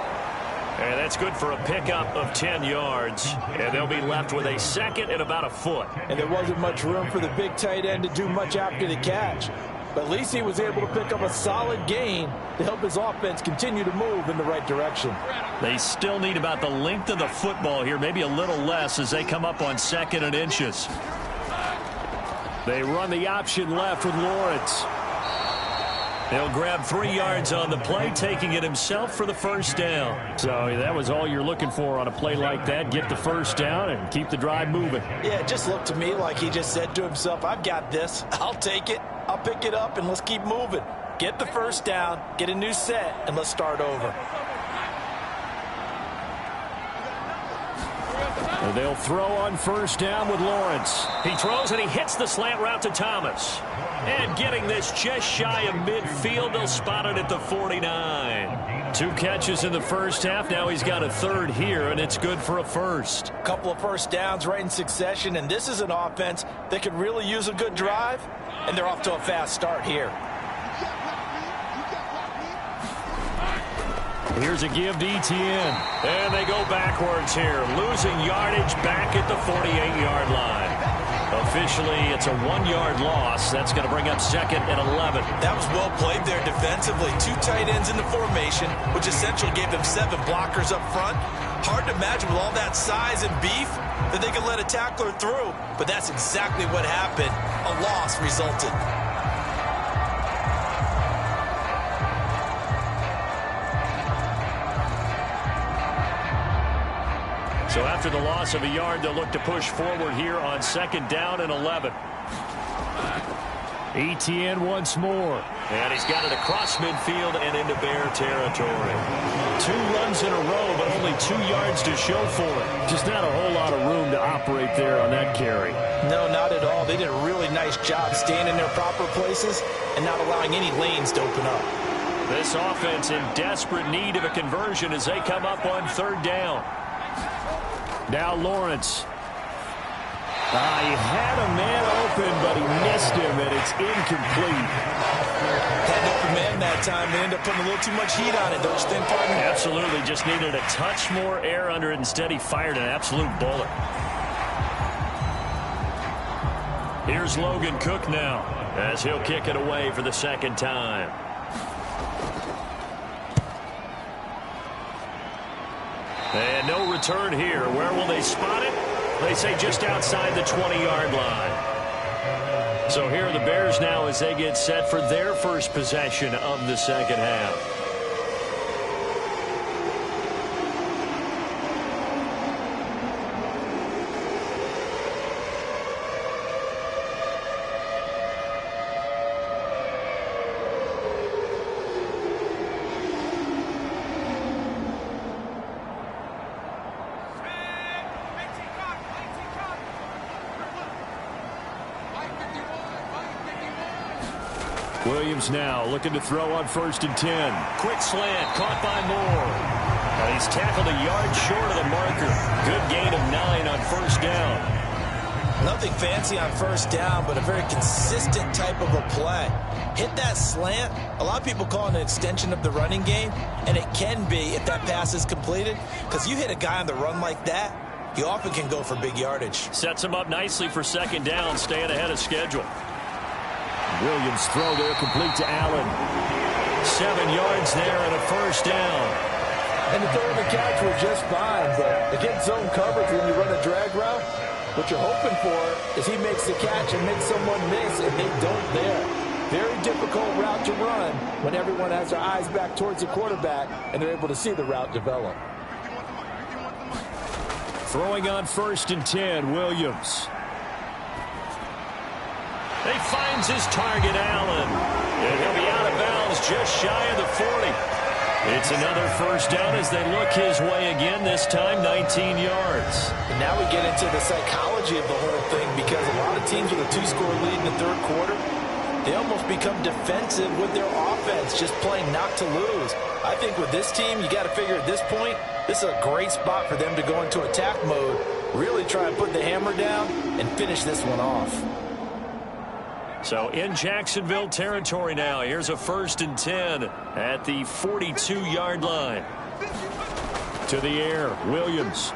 And that's good for a pickup of 10 yards. And they'll be left with a second and about a foot. And there wasn't much room for the big tight end to do much after the catch. But at least he was able to pick up a solid gain to help his offense continue to move in the right direction. They still need about the length of the football here, maybe a little less as they come up on 2nd and inches. They run the option left with Lawrence. He'll grab 3 yards on the play, taking it himself for the first down. So that was all you're looking for on a play like that. Get the first down and keep the drive moving. Yeah, it just looked to me like he just said to himself, I've got this. I'll take it. I'll pick it up, and let's keep moving. Get the first down, get a new set, and let's start over. And they'll throw on 1st down with Lawrence. He throws, and he hits the slant route to Thomas. And getting this just shy of midfield, they'll spot it at the 49. 2 catches in the first half. Now he's got a 3rd here, and it's good for a first. A couple of first downs right in succession, and this is an offense that could really use a good drive, and they're off to a fast start here. Here's a give to Etienne. And they go backwards here, losing yardage back at the 48-yard line. Officially, it's a 1-yard loss. That's going to bring up 2nd and 11. That was well played there defensively. 2 tight ends in the formation, which essentially gave them 7 blockers up front. Hard to imagine with all that size and beef that they could let a tackler through. But that's exactly what happened. A loss resulted. So after the loss of a yard, they'll look to push forward here on 2nd down and 11. ETN once more. And he's got it across midfield and into Bear territory. 2 runs in a row, but only 2 yards to show for it. Just not a whole lot of room to operate there on that carry. No, not at all. They did a really nice job staying in their proper places and not allowing any lanes to open up. This offense in desperate need of a conversion as they come up on 3rd down. Now Lawrence. He had a man open, but he missed him, and it's incomplete. Had an open man that time. They ended up putting a little too much heat on it, don't you think, partner? Absolutely. Just needed a touch more air under it. Instead, he fired an absolute bullet. Here's Logan Cook now, as he'll kick it away for the 2nd time. And no return here. Where will they spot it? They say just outside the 20-yard line. So here are the Bears now as they get set for their first possession of the 2nd half. Williams now looking to throw on 1st and 10. Quick slant, caught by Moore. He's tackled a yard short of the marker. Good gain of 9 on 1st down. Nothing fancy on 1st down, but a very consistent type of a play. Hit that slant. A lot of people call it an extension of the running game, and it can be if that pass is completed, because you hit a guy on the run like that, he often can go for big yardage. Sets him up nicely for 2nd down, staying ahead of schedule. Williams throw there complete to Allen. 7 yards there and a 1st down. And the throw and the catch were just fine, but against zone coverage when you run a drag route, what you're hoping for is he makes the catch and makes someone miss, and they don't there. Very difficult route to run when everyone has their eyes back towards the quarterback and they're able to see the route develop. Throwing on 1st and 10, Williams. He finds his target, Allen. And he'll be out of bounds just shy of the 40. It's another 1st down as they look his way again, this time 19 yards. And now we get into the psychology of the whole thing, because a lot of teams with a 2-score lead in the 3rd quarter, they almost become defensive with their offense, just playing not to lose. I think with this team, you got to figure at this point, this is a great spot for them to go into attack mode, really try and put the hammer down and finish this one off. So in Jacksonville territory now. Here's a 1st and 10 at the 42-yard line. To the air, Williams.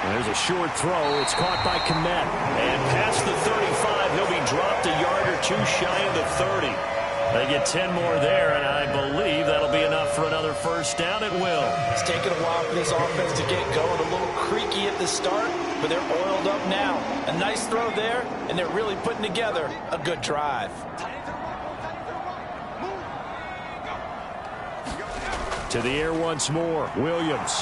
And there's a short throw. It's caught by Kmet. And past the 35, he'll be dropped a yard or 2 shy of the 30. They get 10 more there, and I believe that'll be enough for another 1st down. It will. It's taken a while for this offense to get going. A little creaky at the start, but they're oiled up now. A nice throw there, and they're really putting together a good drive. To the air once more, Williams.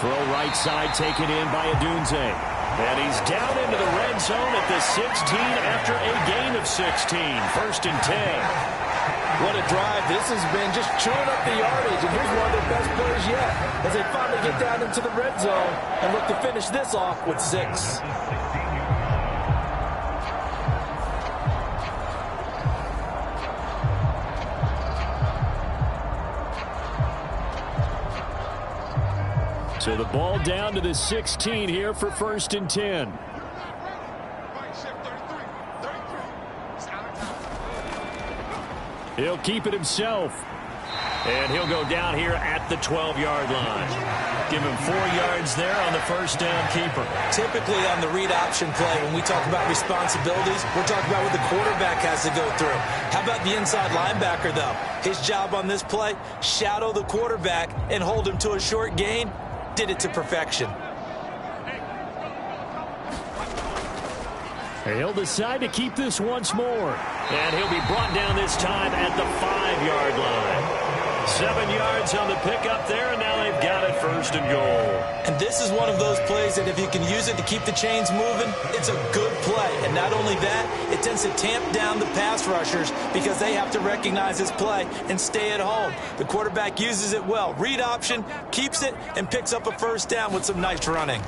Throw right side taken in by Adunze. And he's down into the red zone at the 16 after a gain of 16. 1st and 10. What a drive this has been, just chewing up the yardage. And here's one of their best plays yet as they finally get down into the red zone and look to finish this off with 6. So the ball down to the 16 here for 1st and 10. He'll keep it himself. And he'll go down here at the 12-yard line. Give him 4 yards there on the first down keeper. Typically on the read option play, when we talk about responsibilities, we're talking about what the quarterback has to go through. How about the inside linebacker, though? His job on this play, shadow the quarterback and hold him to a short gain. Did it to perfection. He'll decide to keep this once more. And he'll be brought down this time at the 5-yard line. 7 yards on the pickup there, and now they've got it first and goal. And this is one of those plays that if you can use it to keep the chains moving, it's a good play. And not only that, it tends to tamp down the pass rushers because they have to recognize this play and stay at home. The quarterback uses it well. Read option, keeps it, and picks up a first down with some nice running.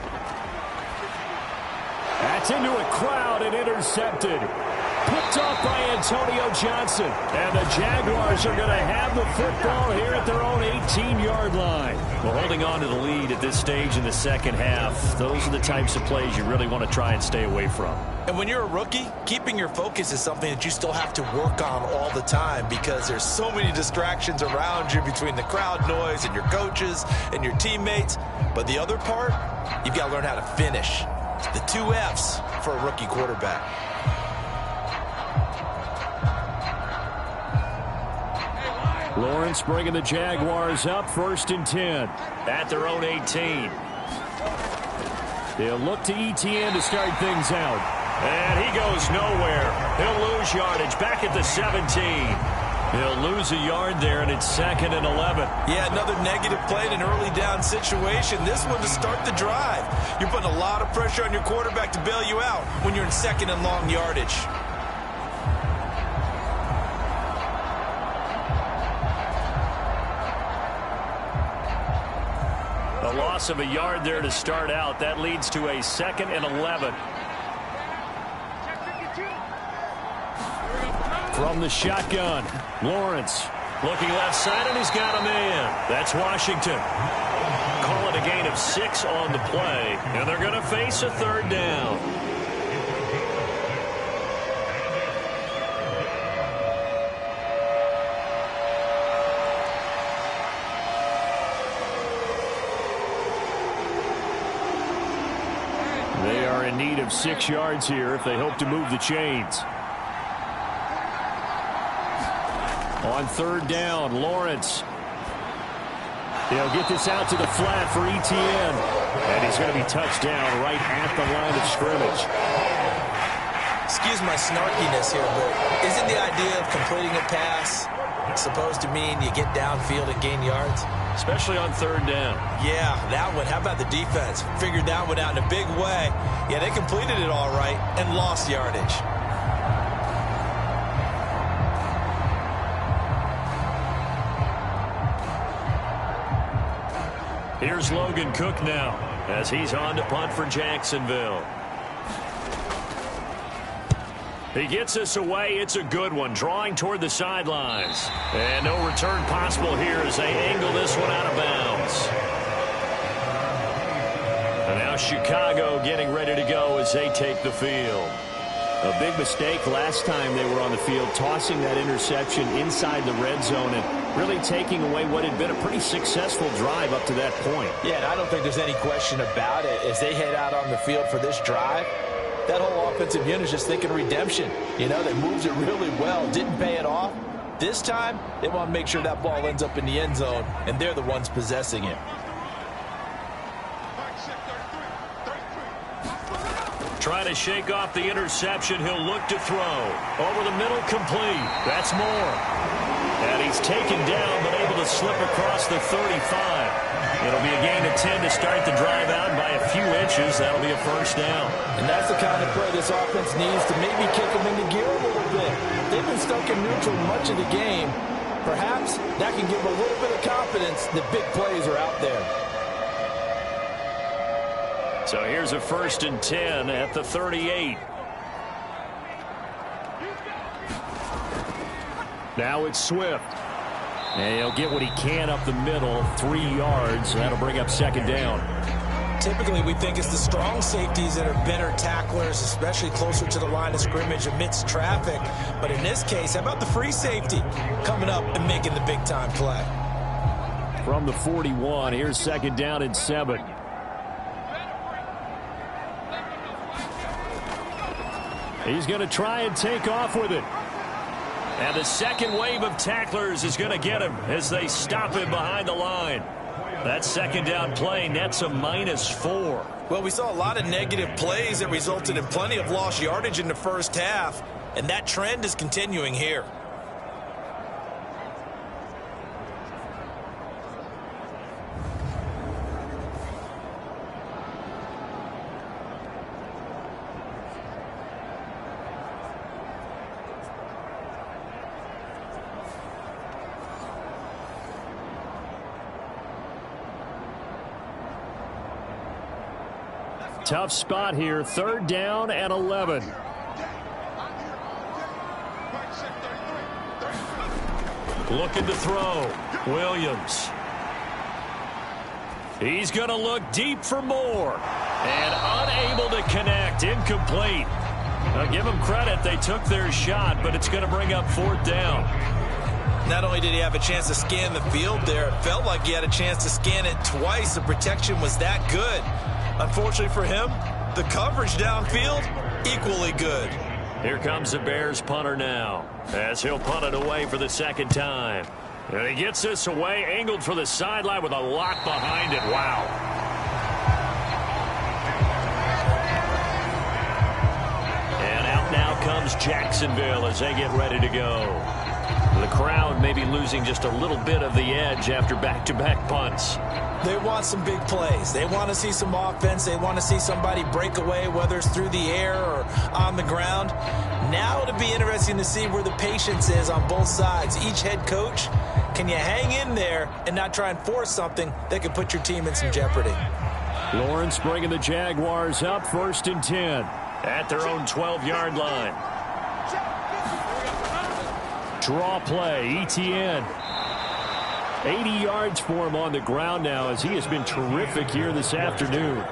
That's into a crowd and intercepted. Picked off by Antonio Johnson. And the Jaguars are going to have the football here at their own 18-yard line. Well, holding on to the lead at this stage in the second half, those are the types of plays you really want to try and stay away from. And when you're a rookie, keeping your focus is something that you still have to work on all the time because there's so many distractions around you between the crowd noise and your coaches and your teammates. But the other part, you've got to learn how to finish. The 2 F's for a rookie quarterback. Lawrence bringing the Jaguars up, 1st and 10 at their own 18. They'll look to ETN to start things out. And he goes nowhere. He'll lose yardage back at the 17. He'll lose a yard there, and it's 2nd and 11. Yeah, another negative play in an early down situation. This one to start the drive. You're putting a lot of pressure on your quarterback to bail you out when you're in 2nd and long yardage. A loss of a yard there to start out. That leads to a 2nd and 11. From the shotgun, Lawrence looking left side, and he's got a man. That's Washington. Call it a gain of 6 on the play, and they're going to face a 3rd down. They are in need of 6 yards here if they hope to move the chains. On 3rd down, Lawrence. He'll get this out to the flat for ETN. And he's going to be touched down right at the line of scrimmage. Excuse my snarkiness here, but isn't the idea of completing a pass supposed to mean you get downfield and gain yards? Especially on 3rd down. Yeah, that one. How about the defense? Figured that one out in a big way. Yeah, they completed it all right and lost yardage. Here's Logan Cook now as he's on to punt for Jacksonville. He gets us away. It's a good one. Drawing toward the sidelines. And no return possible here as they angle this one out of bounds. And now Chicago getting ready to go as they take the field. A big mistake last time they were on the field, tossing that interception inside the red zone and really taking away what had been a pretty successful drive up to that point. Yeah, and I don't think there's any question about it. As they head out on the field for this drive, that whole offensive unit is just thinking redemption. You know, they moved it really well, didn't pay it off. This time, they want to make sure that ball ends up in the end zone, and they're the ones possessing it. Trying to shake off the interception. He'll look to throw. Over the middle, complete. That's Moore. And he's taken down, but able to slip across the 35. It'll be a gain of 10 to start the drive out by a few inches. That'll be a first down. And that's the kind of play this offense needs to maybe kick them into gear a little bit. They've been stuck in neutral much of the game. Perhaps that can give them a little bit of confidence that big plays are out there. So here's a 1st and 10 at the 38. Now it's Swift. And he'll get what he can up the middle, 3 yards. That'll bring up 2nd down. Typically, we think it's the strong safeties that are better tacklers, especially closer to the line of scrimmage amidst traffic. But in this case, how about the free safety coming up and making the big-time play? From the 41, here's 2nd down and 7. He's going to try and take off with it. And the second wave of tacklers is going to get him as they stop him behind the line. That 2nd down play nets a -4. Well, we saw a lot of negative plays that resulted in plenty of lost yardage in the first half, and that trend is continuing here. Tough spot here, 3rd down and 11. Looking to throw. Williams. He's going to look deep for more. And unable to connect. Incomplete. Now give them credit. They took their shot, but it's going to bring up 4th down. Not only did he have a chance to scan the field there, it felt like he had a chance to scan it twice. The protection was that good. Unfortunately for him, the coverage downfield, equally good. Here comes the Bears punter now, as he'll punt it away for the 2nd time. And he gets this away, angled for the sideline with a lot behind it. Wow. And out now comes Jacksonville as they get ready to go. The crowd may be losing just a little bit of the edge after back-to-back punts. They want some big plays. They want to see some offense. They want to see somebody break away, whether it's through the air or on the ground. Now it'll be interesting to see where the patience is on both sides. Each head coach, can you hang in there and not try and force something that could put your team in some jeopardy? Lawrence bringing the Jaguars up, 1st and 10 at their own 12-yard line. Draw play, ETN. 80 yards for him on the ground now as he has been terrific here this afternoon.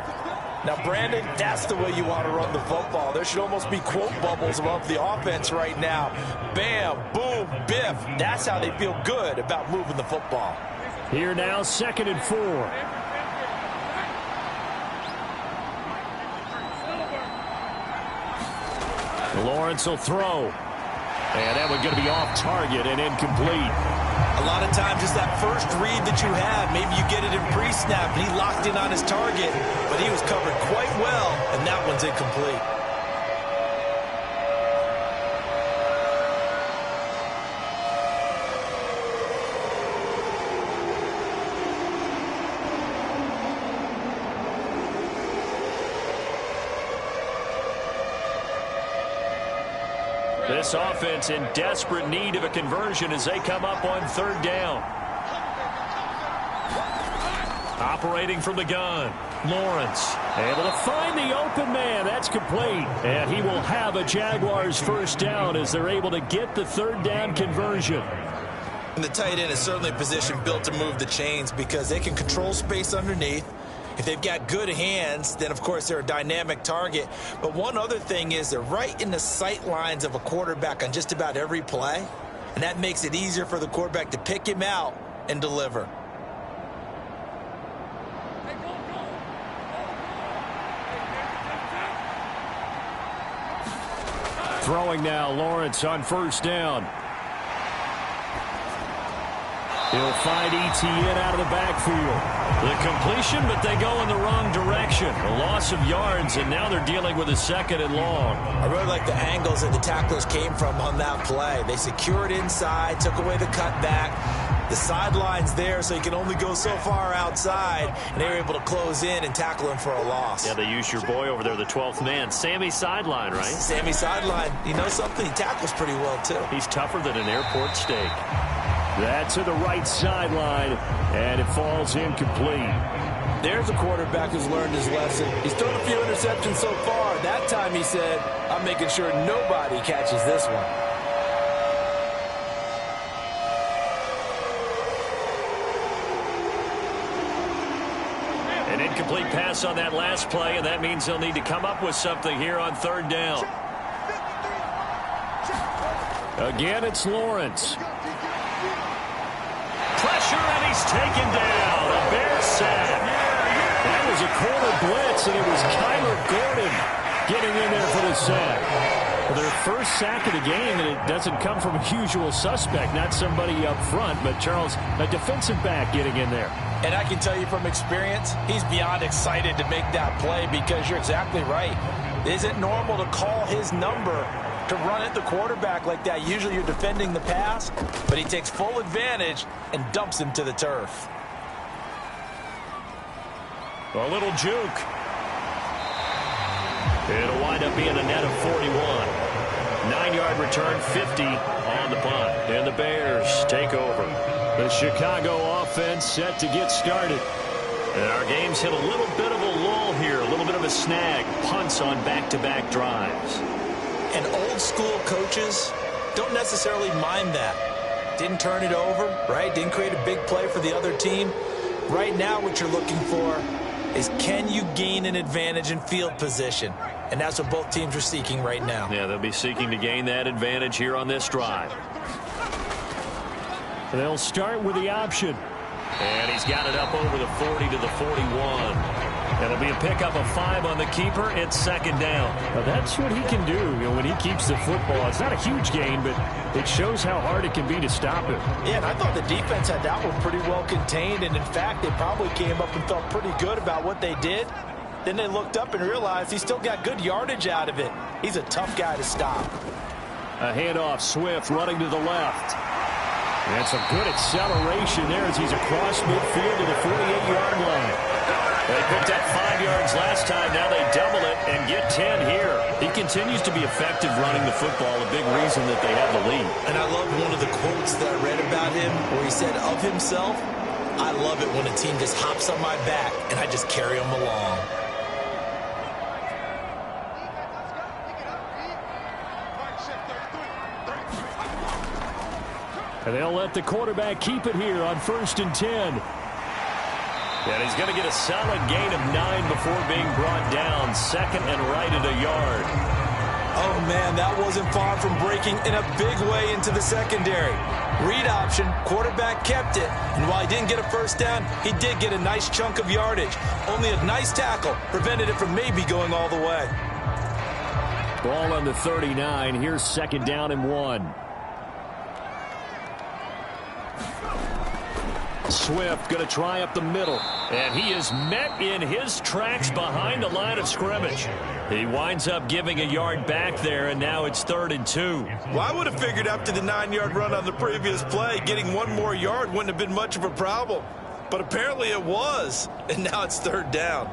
Now, Brandon, that's the way you want to run the football. There should almost be quote bubbles above the offense right now. Bam, boom, biff. That's how they feel good about moving the football. Here now, 2nd and 4. Lawrence will throw. And that one's going to be off target and incomplete. A lot of times it's that first read that you have. Maybe you get it in pre-snap and he locked in on his target, but he was covered quite well, and that one's incomplete. This offense in desperate need of a conversion as they come up on 3rd down. Operating from the gun. Lawrence able to find the open man. That's complete. And he will have a Jaguars 1st down as they're able to get the 3rd down conversion. And the tight end is certainly a position built to move the chains because they can control space underneath. If they've got good hands, then, of course, they're a dynamic target. But one other thing is they're right in the sight lines of a quarterback on just about every play. And that makes it easier for the quarterback to pick him out and deliver. Throwing now, Lawrence on 1st down. He'll find ETN out of the backfield. The completion, but they go in the wrong direction. A loss of yards, and now they're dealing with a 2nd and long. I really like the angles that the tacklers came from on that play. They secured inside, took away the cutback. The sideline's there, so you can only go so far outside, and they were able to close in and tackle him for a loss. Yeah, they used your boy over there, the 12th man, Sammy Sideline, right? Sammy Sideline. You know something? He tackles pretty well, too. He's tougher than an airport steak. That's to the right sideline, and it falls incomplete. There's a quarterback who's learned his lesson. He's thrown a few interceptions so far. That time he said, I'm making sure nobody catches this one. And in incomplete pass on that last play, and that means they'll need to come up with something here on third down. Again, it's Lawrence. Pressure, and he's taken down. A Bear sack. That was a corner blitz, and it was Kyler Gordon getting in there for the sack. Well, their first sack of the game, and it doesn't come from a usual suspect, not somebody up front, but Charles, a defensive back getting in there. And I can tell you from experience, he's beyond excited to make that play because you're exactly right. It isn't normal to call his number to run at the quarterback like that. Usually you're defending the pass, but he takes full advantage and dumps him to the turf. A little juke. It'll wind up being a net of 41. 9-yard return, 50 on the punt. And the Bears take over. The Chicago offense set to get started. And our game's hit a little bit of a lull here, a little bit of a snag. Punts on back-to-back drives. And old-school coaches don't necessarily mind that. Didn't turn it over, right? Didn't create a big play for the other team. Right now what you're looking for is, can you gain an advantage in field position? And that's what both teams are seeking right now. Yeah, they'll be seeking to gain that advantage here on this drive. They'll start with the option. And he's got it up over the 40 to the 41. It'll be a pickup of 5 on the keeper. It's second down. Now that's what he can do, when he keeps the football. It's not a huge gain, but it shows how hard it can be to stop him. Yeah, and I thought the defense had that one pretty well contained. And, in fact, they probably came up and felt pretty good about what they did. Then they looked up and realized he still got good yardage out of it. He's a tough guy to stop. A handoff, Swift running to the left. And some good acceleration there as he's across midfield to the 48-yard line. They picked up 5 yards last time. Now they double it and get 10 here. He continues to be effective running the football, a big reason that they have the lead. And I love one of the quotes that I read about him where he said of himself, "I love it when a team just hops on my back and I just carry them along." And they'll let the quarterback keep it here on 1st and 10. And he's going to get a solid gain of 9 before being brought down. Second and right at a yard. Oh, man, that wasn't far from breaking in a big way into the secondary. Read option, quarterback kept it. And while he didn't get a first down, he did get a nice chunk of yardage. Only a nice tackle prevented it from maybe going all the way. Ball on the 39. Here's second down and 1. Swift going to try up the middle. And he is met in his tracks behind the line of scrimmage. He winds up giving a yard back there, and now it's 3rd and 2. Well, I would have figured after the 9-yard run on the previous play, getting 1 more yard wouldn't have been much of a problem. But apparently it was, and now it's 3rd down.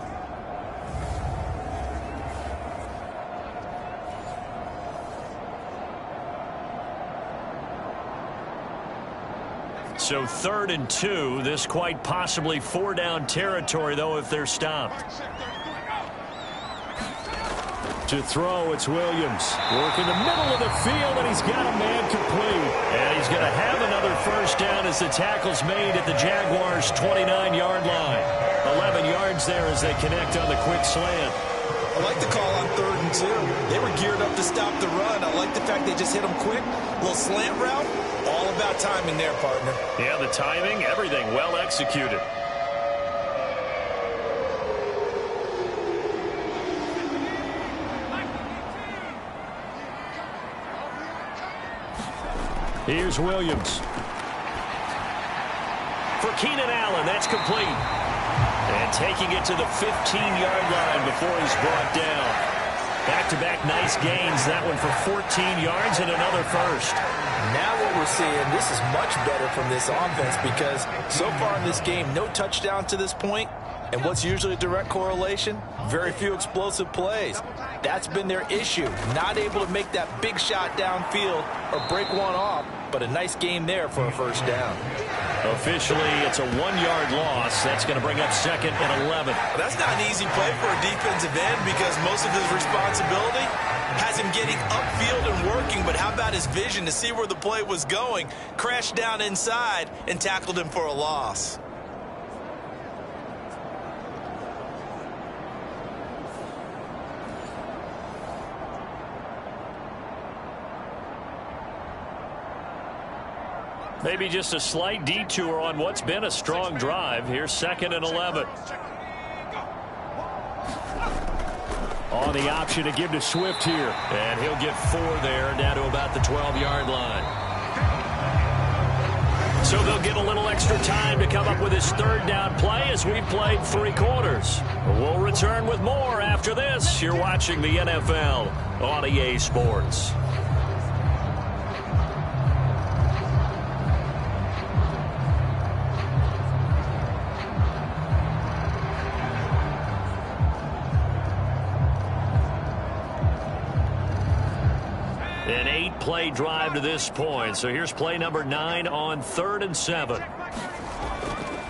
So 3rd and 2. This quite possibly 4-down territory, though, if they're stopped. To throw, it's Williams. Working the middle of the field, and he's got a man complete. And he's going to have another first down as the tackle's made at the Jaguars' 29-yard line. 11 yards there as they connect on the quick slant. I like the call on 3rd and 2. They were geared up to stop the run. I like the fact they just hit them quick. Little slant route. All about timing there, partner. Yeah, the timing, everything well executed. Here's Williams. For Keenan Allen, that's complete. And taking it to the 15-yard line before he's brought down. Back-to-back nice gains. That one for 14 yards and another first. Now what we're seeing, this is much better from this offense because so far in this game, no touchdown to this point. And what's usually a direct correlation? Very few explosive plays. That's been their issue. Not able to make that big shot downfield or break one off, but a nice game there for a first down. Officially, it's a 1-yard loss. That's going to bring up 2nd and 11. That's not an easy play for a defensive end because most of his responsibility has him getting upfield and working, but how about his vision to see where the play was going? Crashed down inside and tackled him for a loss. Maybe just a slight detour on what's been a strong drive. Here's 2nd and 11. On the option to give to Swift here. And he'll get 4 there, down to about the 12-yard line. So they'll get a little extra time to come up with his 3rd down play as we've played 3 quarters. We'll return with more after this. You're watching the NFL on EA Sports. An 8-play drive to this point. So here's play number 9 on 3rd and 7.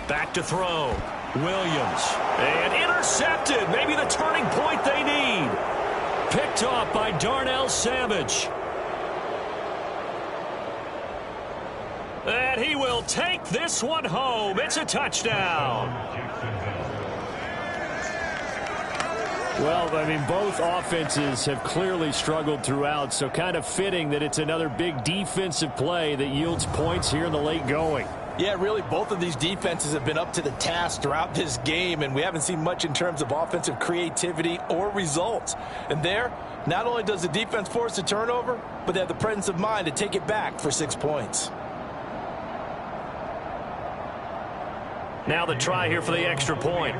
Back to throw. Williams. And intercepted. Maybe the turning point they need. Picked off by Darnell Savage. And he will take this one home. It's a touchdown. Well, I mean, both offenses have clearly struggled throughout, so kind of fitting that it's another big defensive play that yields points here in the late going. Yeah, really, both of these defenses have been up to the task throughout this game, and we haven't seen much in terms of offensive creativity or results. And there, not only does the defense force a turnover, but they have the presence of mind to take it back for 6 points. Now the try here for the extra point.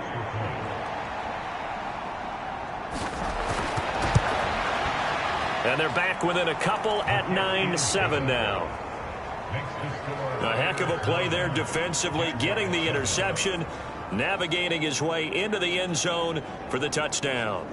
And they're back within a couple at 9-7 now. A heck of a play there defensively, getting the interception, navigating his way into the end zone for the touchdown.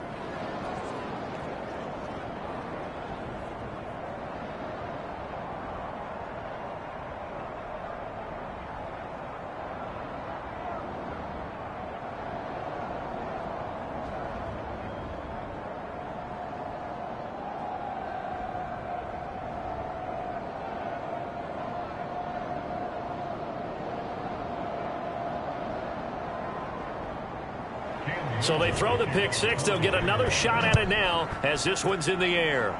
So they throw the pick 6. They'll get another shot at it now as this one's in the air.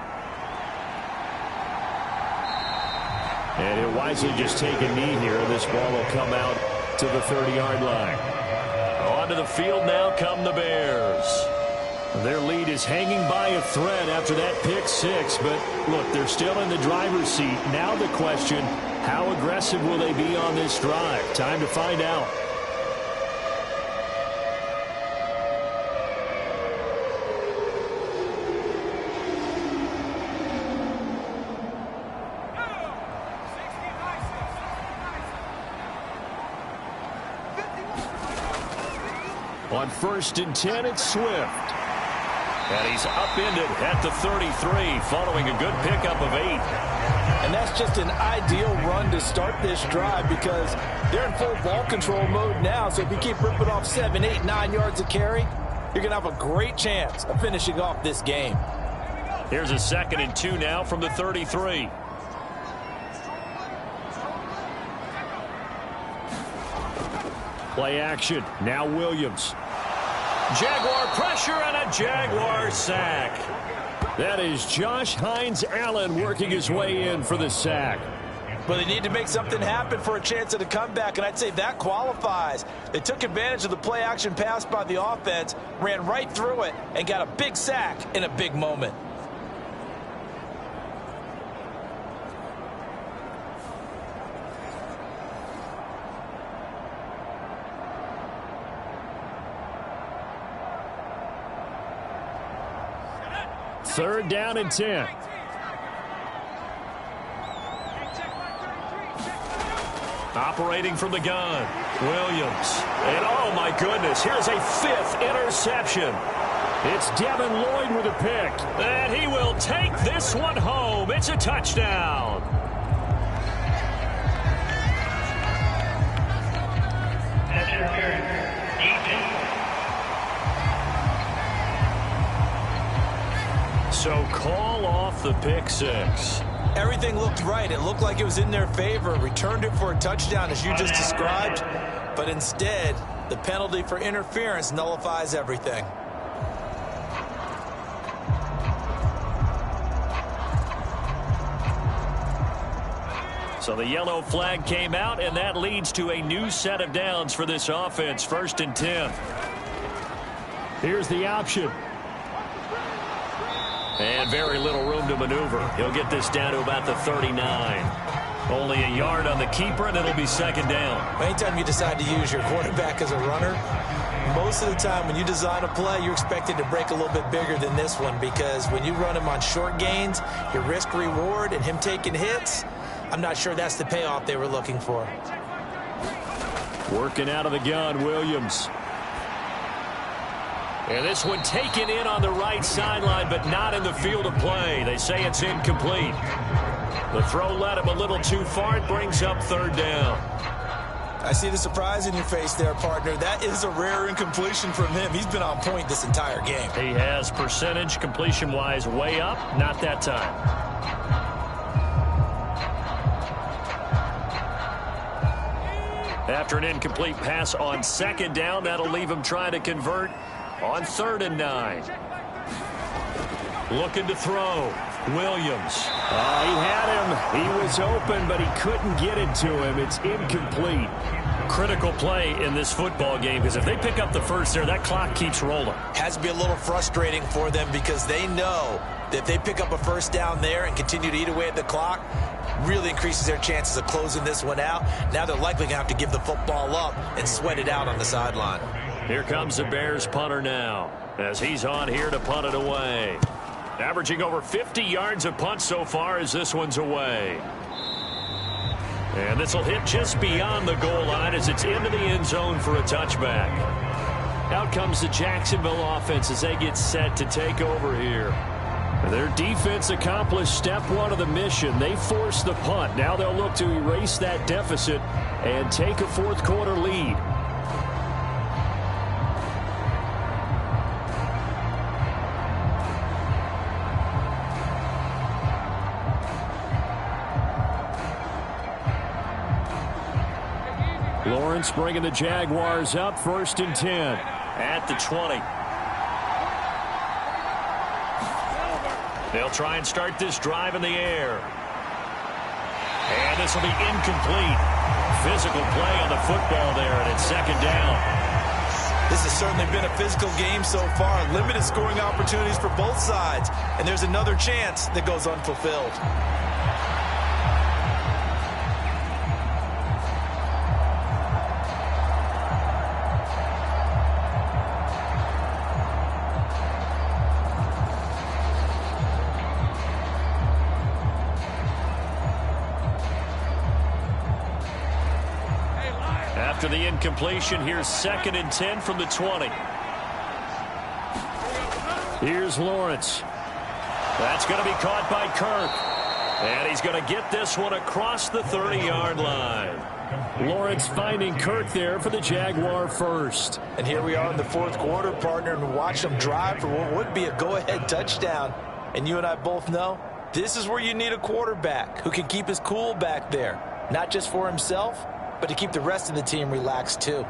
And he'll wisely just take a knee here. This ball will come out to the 30-yard line. Onto the field now come the Bears. Their lead is hanging by a thread after that pick 6. But, look, they're still in the driver's seat. Now the question, how aggressive will they be on this drive? Time to find out. On 1st and 10, it's Swift. And he's upended at the 33 following a good pickup of 8. And that's just an ideal run to start this drive because they're in full ball control mode now. So if you keep ripping off 7, 8, 9 yards of carry, you're going to have a great chance of finishing off this game. Here's a 2nd and 2 now from the 33. Play action. Now Williams. Jaguar pressure and a Jaguar sack. That is Josh Hines-Allen working his way in for the sack. But they need to make something happen for a chance at a comeback, and I'd say that qualifies. They took advantage of the play action pass by the offense, ran right through it, and got a big sack in a big moment. Third down and 10. Operating from the gun, Williams. And oh my goodness, here's a 5th interception. It's Devin Lloyd with a pick. And he will take this one home. It's a touchdown. So call off the pick 6. Everything looked right. It looked like it was in their favor. Returned it for a touchdown, as you just described. But instead, the penalty for interference nullifies everything. So the yellow flag came out, and that leads to a new set of downs for this offense. 1st and 10. Here's the option. And very little room to maneuver. He'll get this down to about the 39. Only a yard on the keeper, and it'll be 2nd down. Anytime you decide to use your quarterback as a runner, most of the time when you design a play, you're expected to break a little bit bigger than this one, because when you run him on short gains, your risk-reward and him taking hits, I'm not sure that's the payoff they were looking for. Working out of the gun, Williams. And this one taken in on the right sideline, but not in the field of play. They say it's incomplete. The throw led him a little too far. It brings up 3rd down. I see the surprise in your face there, partner. That is a rare incompletion from him. He's been on point this entire game. He has percentage completion-wise way up. Not that time. After an incomplete pass on 2nd down, that'll leave him trying to convert on 3rd and 9. Looking to throw. Williams. He had him. He was open, but he couldn't get it to him. It's incomplete. Critical play in this football game, because if they pick up the first there, that clock keeps rolling. Has to be a little frustrating for them, because they know that if they pick up a 1st down there and continue to eat away at the clock, really increases their chances of closing this one out. Now they're likely going to have to give the football up and sweat it out on the sideline. Here comes the Bears punter now, as he's on here to punt it away. Averaging over 50 yards a punt so far as this one's away. And this will hit just beyond the goal line as it's into the end zone for a touchback. Out comes the Jacksonville offense as they get set to take over here. Their defense accomplished step 1 of the mission. They forced the punt. Now they'll look to erase that deficit and take a 4th quarter lead. Lawrence bringing the Jaguars up. 1st and 10 at the 20. They'll try and start this drive in the air. And this will be incomplete. Physical play on the football there, and it's 2nd down. This has certainly been a physical game so far. Limited scoring opportunities for both sides. And there's another chance that goes unfulfilled. After the incompletion, here's 2nd and 10 from the 20. Here's Lawrence. That's going to be caught by Kirk. And he's going to get this one across the 30-yard line. Lawrence finding Kirk there for the Jaguar first. And here we are in the 4th quarter, partner, and watch them drive for what would be a go-ahead touchdown. And you and I both know this is where you need a quarterback who can keep his cool back there. Not just for himself, but to keep the rest of the team relaxed too.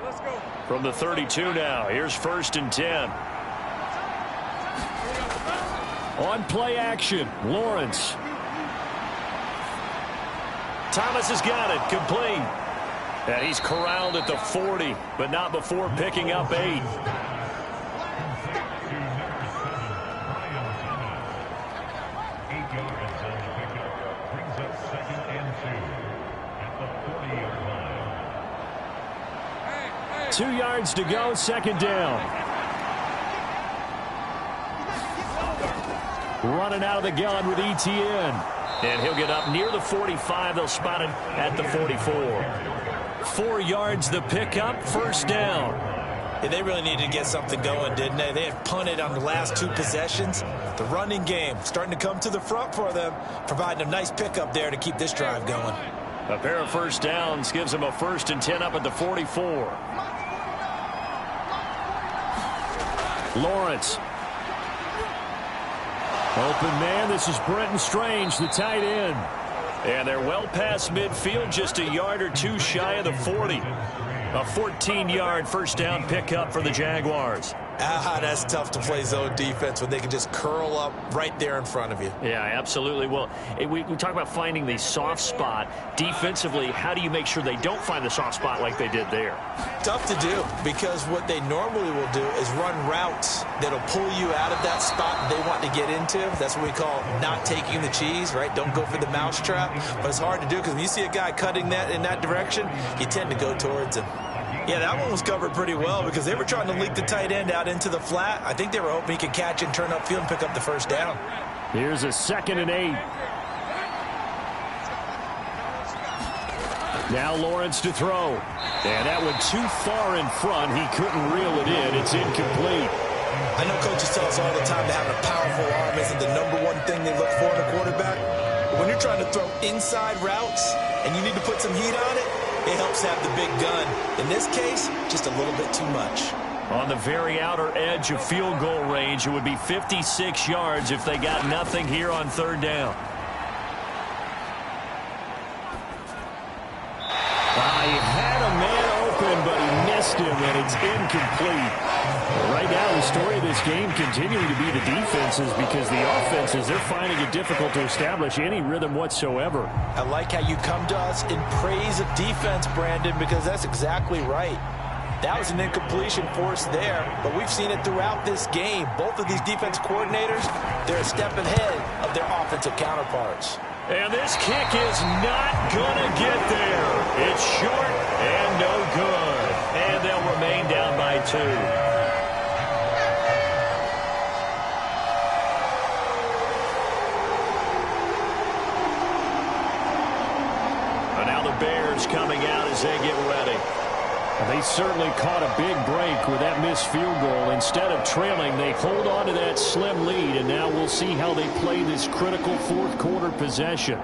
Let's go. From the 32 now, here's 1st and 10. On play action, Lawrence. Thomas has got it, complete. And he's corralled at the 40, but not before picking up 8. Two 2 yards to go, 2nd down. Running out of the gun with ETN. And he'll get up near the 45. They'll spot it at the 44. 4 yards the pickup, 1st down. Yeah, they really needed to get something going, didn't they? They had punted on the last 2 possessions. The running game starting to come to the front for them, providing a nice pickup there to keep this drive going. A pair of 1st downs gives them a 1st and 10 up at the 44. Lawrence. Open man, this is Brenton Strange, the tight end. And they're well past midfield, just a yard or 2 shy of the 40. A 14-yard 1st down pickup for the Jaguars. That's tough to play zone defense when they can just curl up right there in front of you. Yeah, absolutely. Well, we talk about finding the soft spot. Defensively, how do you make sure they don't find the soft spot like they did there? Tough to do, because what they normally will do is run routes that'll pull you out of that spot they want to get into. That's what we call not taking the cheese, right? Don't go for the mousetrap. But it's hard to do because when you see a guy cutting that in that direction, you tend to go towards him. Yeah, that one was covered pretty well because they were trying to leak the tight end out into the flat. I think they were hoping he could catch and turn upfield and pick up the first down. Here's a 2nd and 8. Now Lawrence to throw. And that one too far in front. He couldn't reel it in. It's incomplete. I know coaches tell us all the time that having a powerful arm isn't the #1 thing they look for in a quarterback. But when you're trying to throw inside routes and you need to put some heat on it, it helps have the big gun. In this case, just a little bit too much. On the very outer edge of field goal range, it would be 56 yards if they got nothing here on 3rd down. He had a man open, but he missed him, and it's incomplete. Right now, the story of this game continuing to be the defenses, because the offenses, they're finding it difficult to establish any rhythm whatsoever. I like how you come to us in praise of defense, Brandon, because that's exactly right. That was an incompletion forced there, but we've seen it throughout this game. Both of these defense coordinators, they're a step ahead of their offensive counterparts. And this kick is not going to get there. It's short and no good. And they'll remain down by 2. And now the Bears coming out as they get ready. They certainly caught a big break with that missed field goal. Instead of trailing, they hold on to that slim lead, and now we'll see how they play this critical 4th quarter possession.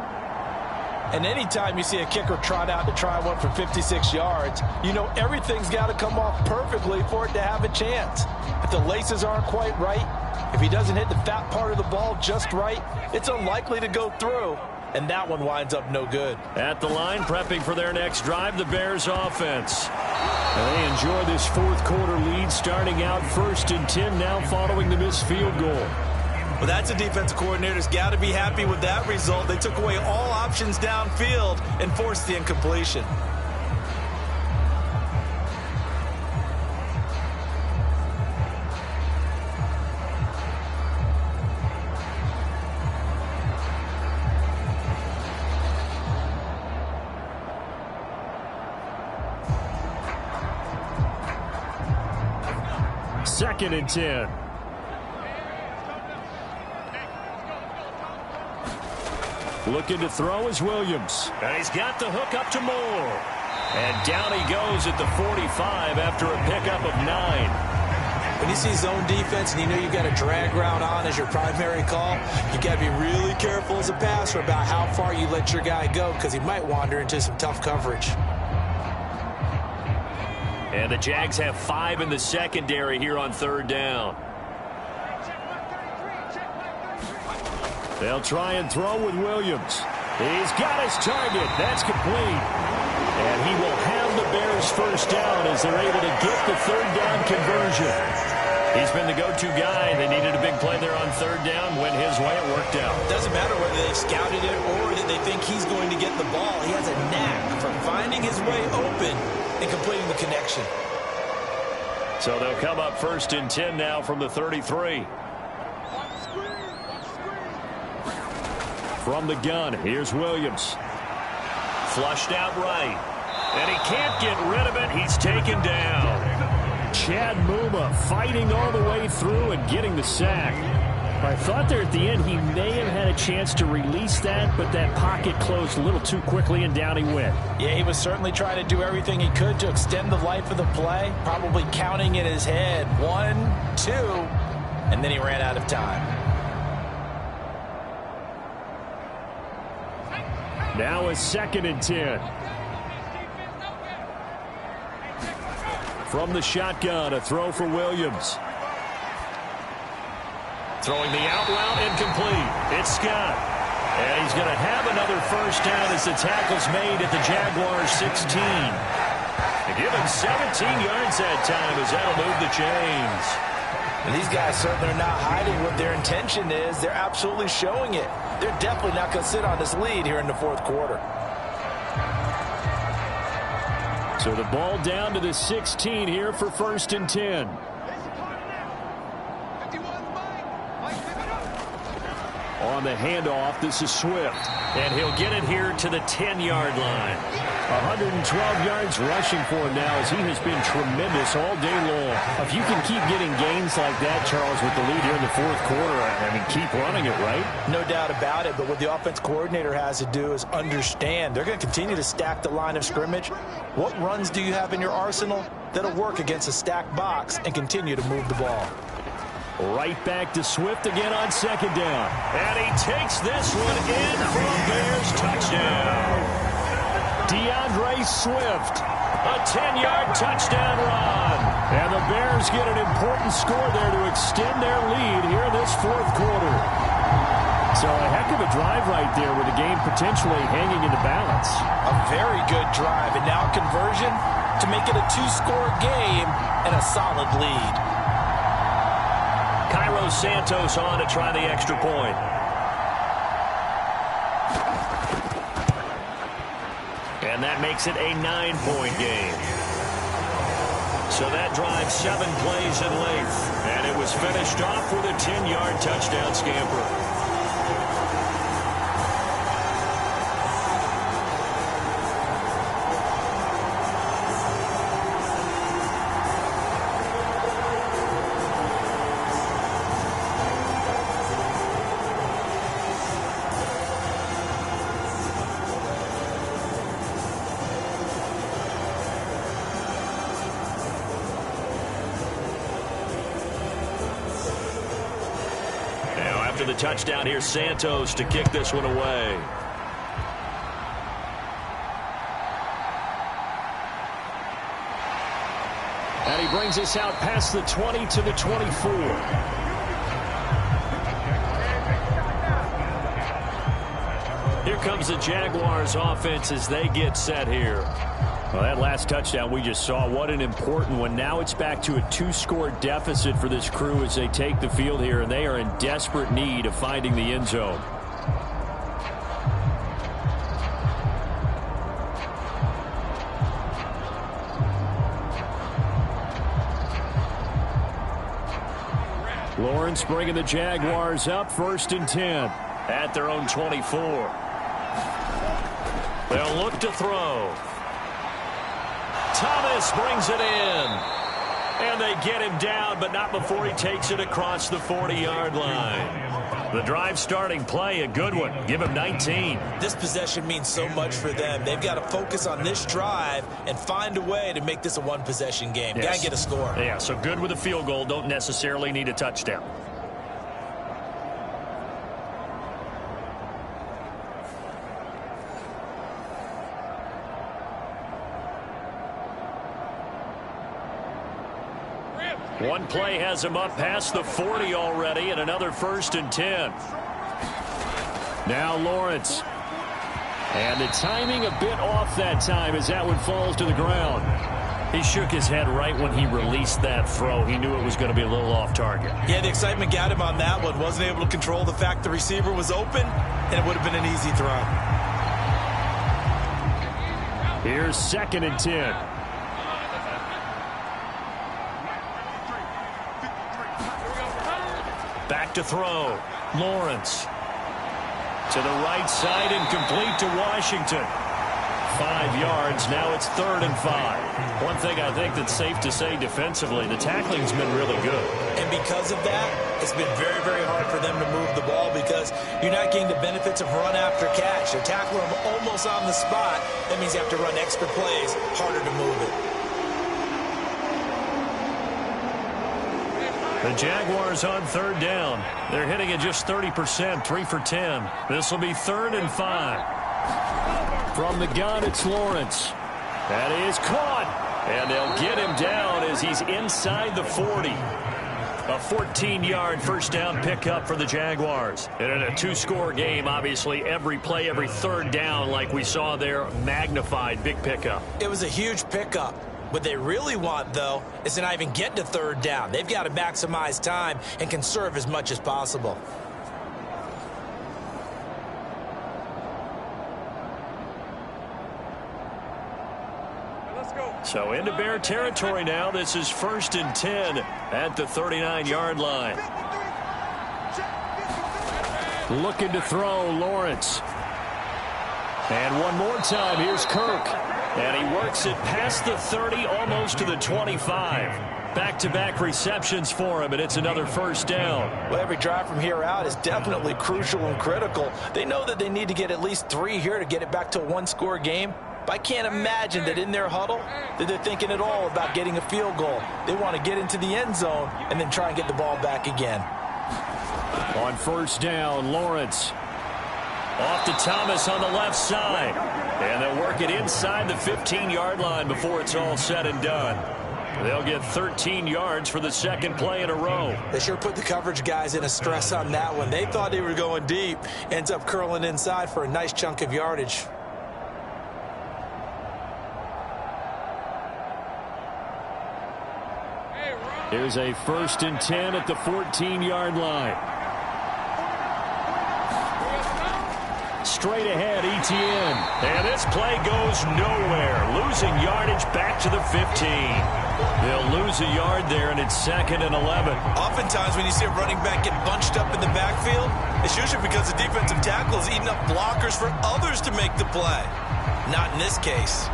And anytime you see a kicker trot out to try one for 56 yards, you know everything's got to come off perfectly for it to have a chance. If the laces aren't quite right, if he doesn't hit the fat part of the ball just right, it's unlikely to go through. And that one winds up no good. At the line, prepping for their next drive, the Bears offense. And they enjoy this 4th quarter lead, starting out 1st and 10 now following the missed field goal. Well, that's a defensive coordinator's got to be happy with that result. They took away all options downfield and forced the incompletion. Second and 10. Looking to throw is Williams. And he's got the hook up to Moore. And down he goes at the 45 after a pickup of 9. When you see zone defense and you know you've got a drag route on as your primary call, you got to be really careful as a passer about how far you let your guy go, because he might wander into some tough coverage. And the Jags have 5 in the secondary here on 3rd down. They'll try and throw with Williams. He's got his target. That's complete. And he will have the Bears first down as they're able to get the 3rd down conversion. He's been the go-to guy. They needed a big play there on 3rd down. Went his way. It worked out. Doesn't matter whether they've scouted it or that they think he's going to get the ball. He has a knack for finding his way open and completing the connection. So they'll come up 1st and 10 now from the 33. From the gun, here's Williams. Flushed out right. And he can't get rid of it. He's taken down. Chad Muma fighting all the way through and getting the sack. I thought there at the end he may have had a chance to release that, but that pocket closed a little too quickly and down he went. Yeah, he was certainly trying to do everything he could to extend the life of the play, probably counting in his head 1, 2, and then he ran out of time. Now a 2nd and 10. From the shotgun, a throw for Williams. Throwing the out route, incomplete. It's Scott. And he's going to have another first down as the tackle's made at the Jaguars 16. They give him 17 yards that time as that'll move the chains. And these guys certainly are not hiding what their intention is. They're absolutely showing it. They're definitely not going to sit on this lead here in the fourth quarter. So the ball down to the 16 here for 1st and 10. On the handoff, this is Swift. And he'll get it here to the 10-yard line. 112 yards rushing for him now as he has been tremendous all day long. If you can keep getting gains like that, Charles, with the lead here in the fourth quarter, I mean, keep running it, right? No doubt about it, but what the offense coordinator has to do is understand they're going to continue to stack the line of scrimmage. What runs do you have in your arsenal that'll work against a stacked box and continue to move the ball? Right back to Swift again on 2nd down. And he takes this one in for a Bears touchdown. DeAndre Swift. A 10-yard touchdown run. And the Bears get an important score there to extend their lead here in this fourth quarter. So a heck of a drive right there with the game potentially hanging in the balance. A very good drive, and now conversion to make it a 2-score game and a solid lead. Cairo Santos on to try the extra point. And that makes it a 9-point game. So that drive 7 plays in length. And it was finished off with a 10-yard touchdown scamper. After the touchdown, here's Santos to kick this one away. And he brings us out past the 20 to the 24. Here comes the Jaguars offense as they get set here. Well, that last touchdown we just saw, what an important one. Now it's back to a 2-score deficit for this crew as they take the field here, and they are in desperate need of finding the end zone. Lawrence bringing the Jaguars up, 1st and 10. At their own 24. They'll look to throw. Thomas brings it in. And they get him down, but not before he takes it across the 40-yard line. The drive starting play, a good one. Give him 19. This possession means so much for them. They've got to focus on this drive and find a way to make this a one-possession game. Yes. Got to get a score. Yeah, so good with a field goal. Don't necessarily need a touchdown. One play has him up past the 40 already, and another 1st and 10. Now Lawrence. And the timing a bit off that time as that one falls to the ground. He shook his head right when he released that throw. He knew it was going to be a little off target. Yeah, the excitement got him on that one. Wasn't able to control the fact the receiver was open, and it would have been an easy throw. Here's 2nd and 10. Back to throw. Lawrence. To the right side and complete to Washington. 5 yards. Now it's 3rd and 5. One thing I think that's safe to say defensively, the tackling's been really good. And because of that, it's been very, very hard for them to move the ball because you're not getting the benefits of run after catch. They're tackling them almost on the spot. That means you have to run extra plays, harder to move it. The Jaguars on 3rd down. They're hitting it just 30%, 3 for 10. This will be 3rd and 5. From the gun, it's Lawrence. That is caught. And they'll get him down as he's inside the 40. A 14-yard first down pickup for the Jaguars. And in a 2-score game, obviously, every play, every 3rd down, like we saw there, magnified, big pickup. It was a huge pickup. What they really want, though, is to not even get to third down. They've got to maximize time and conserve as much as possible. So into Bear territory now. This is 1st and 10 at the 39-yard line. Looking to throw, Lawrence. And one more time, here's Kirk. And he works it past the 30, almost to the 25. Back-to-back receptions for him, and it's another first down. Well, every drive from here out is definitely crucial and critical. They know that they need to get at least 3 here to get it back to a one-score game. But I can't imagine that in their huddle that they're thinking at all about getting a field goal. They want to get into the end zone and then try and get the ball back again. On first down, Lawrence. Off to Thomas on the left side. And they'll work it inside the 15-yard line before it's all said and done. They'll get 13 yards for the second play in a row. They sure put the coverage guys in a stress on that one. They thought they were going deep. Ends up curling inside for a nice chunk of yardage. Here's a 1st and 10 at the 14-yard line. Straight ahead, Etienne. And this play goes nowhere. Losing yardage back to the 15. They'll lose a yard there, and it's 2nd and 11. Oftentimes when you see a running back get bunched up in the backfield, it's usually because the defensive tackle is eating up blockers for others to make the play. Not in this case.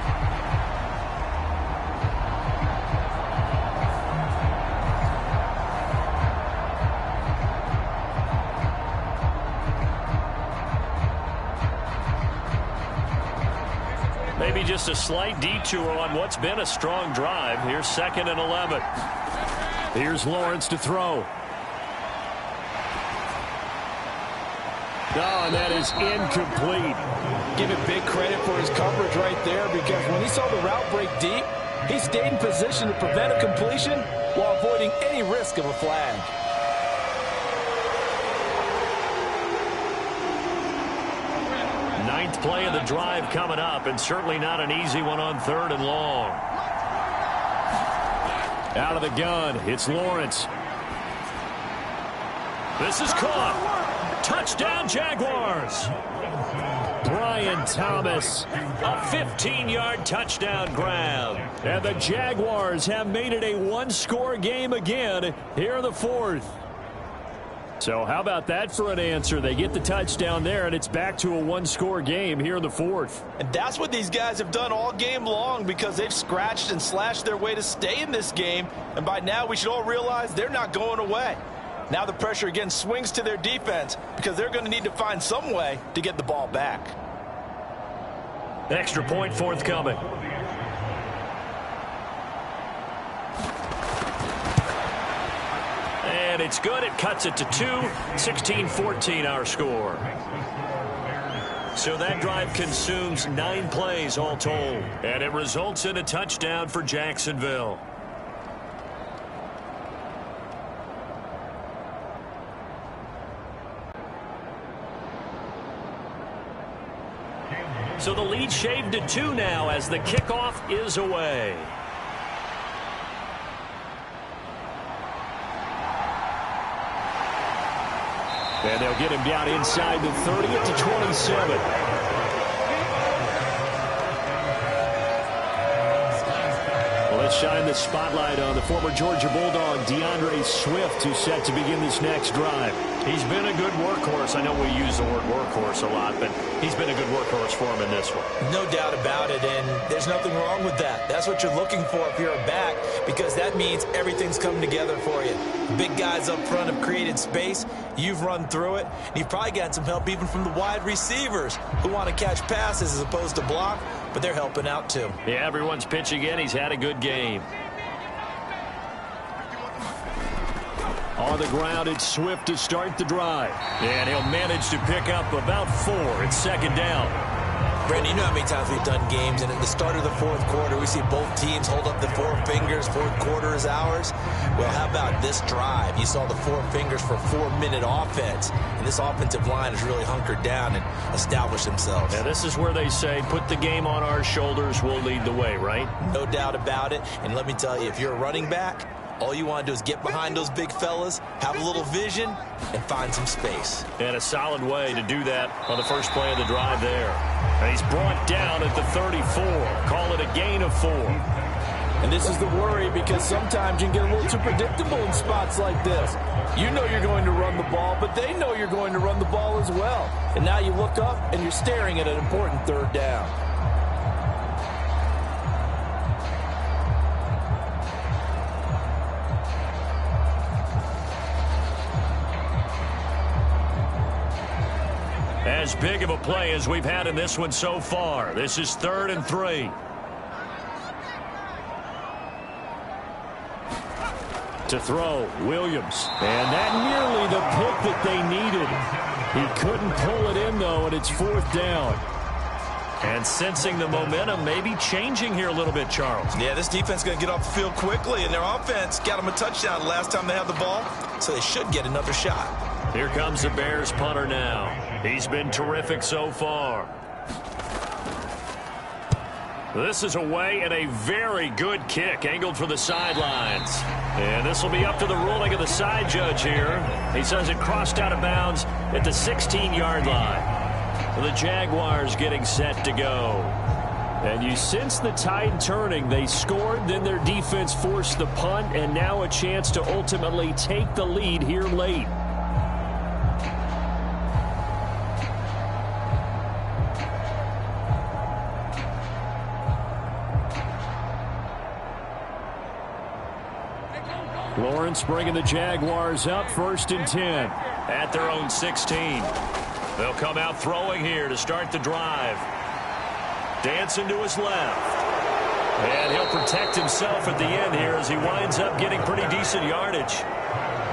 Maybe just a slight detour on what's been a strong drive. Here's 2nd and 11. Here's Lawrence to throw. Oh, and that is incomplete. Give it big credit for his coverage right there, because when he saw the route break deep, he stayed in position to prevent a completion while avoiding any risk of a flag. Ninth play of the drive coming up, and certainly not an easy one on 3rd and long. Out of the gun, it's Lawrence. This is caught. Touchdown, Jaguars. Brian Thomas. A 15-yard touchdown grab. And the Jaguars have made it a one-score game again here in the 4th. So how about that for an answer? They get the touchdown there, and it's back to a one-score game here in the 4th. And that's what these guys have done all game long, because they've scratched and slashed their way to stay in this game. And by now, we should all realize they're not going away. Now the pressure again swings to their defense, because they're going to need to find some way to get the ball back. Extra point forthcoming. And it's good. It cuts it to 2. 16-14 our score. So that drive consumes 9 plays all told. And it results in a touchdown for Jacksonville. So the lead shaved to 2 now as the kickoff is away. And they'll get him down inside the 30 to 27. Well, let's shine the spotlight on the former Georgia Bulldog, DeAndre Swift, who's set to begin this next drive. He's been a good workhorse. I know we use the word workhorse a lot, but he's been a good workhorse for him in this one. No doubt about it, and there's nothing wrong with that. That's what you're looking for if you're a back, because that means everything's coming together for you. Big guys up front have created space. You've run through it, and you've probably gotten some help even from the wide receivers who want to catch passes as opposed to block, but they're helping out too. Yeah, everyone's pitching in. He's had a good game. On the ground, it's Swift to start the drive. And he'll manage to pick up about 4. It's 2nd down. Brandon, you know how many times we've done games, and at the start of the fourth quarter, we see both teams hold up the four fingers, fourth quarter is ours. Well, how about this drive? You saw the four fingers for 4-minute offense, and this offensive line has really hunkered down and established themselves. Yeah, this is where they say, put the game on our shoulders, we'll lead the way, right? No doubt about it, and let me tell you, if you're a running back, all you want to do is get behind those big fellas, have a little vision, and find some space. And a solid way to do that on the first play of the drive there. And he's brought down at the 34. Call it a gain of 4. And this is the worry, because sometimes you can get a little too predictable in spots like this. You know you're going to run the ball, but they know you're going to run the ball as well. And now you look up and you're staring at an important third down. As big of a play as we've had in this one so far. This is 3rd and 3. To throw, Williams. And that nearly the pick that they needed. He couldn't pull it in, though, and it's 4th down. And sensing the momentum maybe changing here a little bit, Charles. Yeah, this defense is going to get off the field quickly, and their offense got them a touchdown last time they had the ball, so they should get another shot. Here comes the Bears punter now. He's been terrific so far. This is away and a very good kick angled for the sidelines. And this will be up to the ruling of the side judge here. He says it crossed out of bounds at the 16-yard line. The Jaguars getting set to go. And you sense the tide turning. They scored, then their defense forced the punt, and now a chance to ultimately take the lead here late. Lawrence bringing the Jaguars up 1st and 10 at their own 16. They'll come out throwing here to start the drive. Dancing to his left. And he'll protect himself at the end here as he winds up getting pretty decent yardage.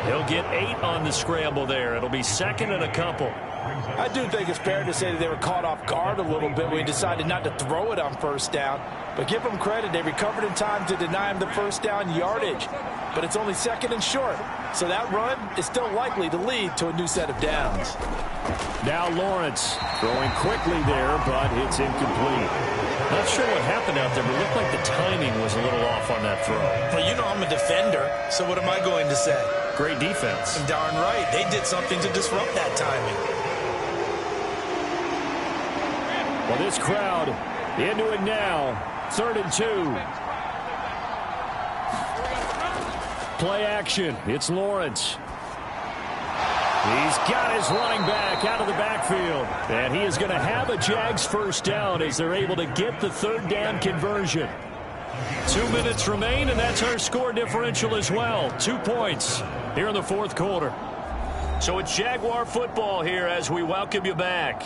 He'll get 8 on the scramble there. It'll be 2nd and a couple. I do think it's fair to say that they were caught off guard a little bit when he decided not to throw it on 1st down. But give them credit. They recovered in time to deny him the 1st down yardage. But it's only 2nd and short. So that run is still likely to lead to a new set of downs. Now Lawrence throwing quickly there, but it's incomplete. Not sure what happened out there, but it looked like the timing was a little off on that throw. Well, you know I'm a defender, so what am I going to say? Great defense. Darn right. They did something to disrupt that timing. Well, this crowd into it now. 3rd and 2. Play action. It's Lawrence. He's got his running back out of the backfield. And he is going to have a Jags 1st down as they're able to get the 3rd down conversion. 2 minutes remain, and that's our score differential as well. 2 points here in the 4th quarter. So it's Jaguar football here as we welcome you back.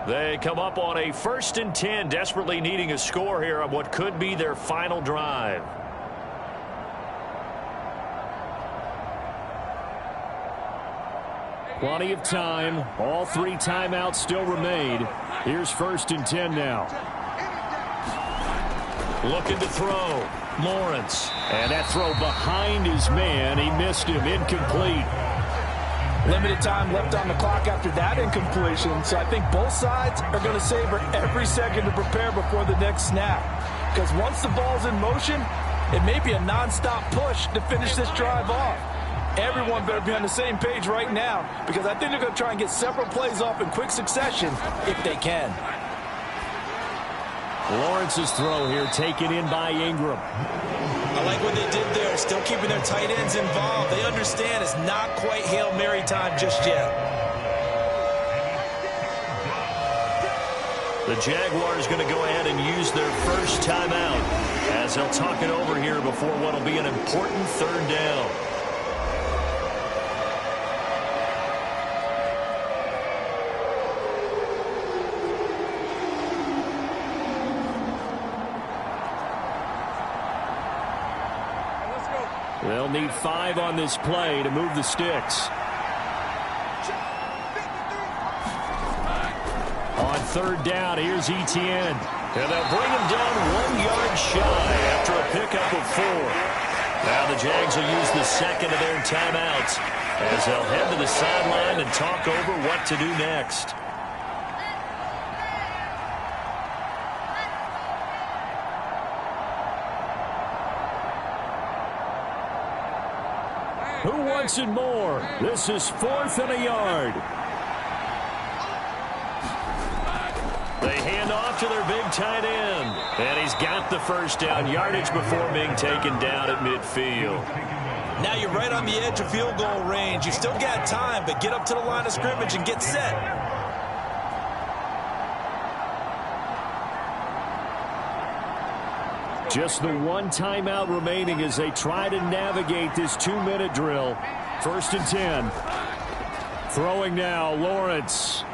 They come up on a 1st and 10, desperately needing a score here on what could be their final drive. Plenty of time. All 3 timeouts still remain. Here's 1st and 10 now. Looking to throw. Lawrence. And that throw behind his man. He missed him. Incomplete. Limited time left on the clock after that incompletion. So I think both sides are going to savor every second to prepare before the next snap. Because once the ball's in motion, it may be a nonstop push to finish this drive off. Everyone better be on the same page right now, because I think they're going to try and get several plays off in quick succession if they can. Lawrence's throw here taken in by Ingram. I like what they did there, still keeping their tight ends involved. They understand it's not quite Hail Mary time just yet. The Jaguars going to go ahead and use their 1st timeout as they'll talk it over here before what will be an important 3rd down. They'll need 5 on this play to move the sticks. On third down. Here's Etienne. And they'll bring him down 1 yard shy after a pickup of 4. Now the Jags will use the second of their timeouts as they'll head to the sideline and talk over what to do next. Who wants it more? This is 4th and a yard. They hand off to their big tight end. And he's got the first down yardage before being taken down at midfield. Now you're right on the edge of field goal range. You've still got time, but get up to the line of scrimmage and get set. Just the one timeout remaining as they try to navigate this 2-minute drill. 1st and 10. Throwing now, Lawrence.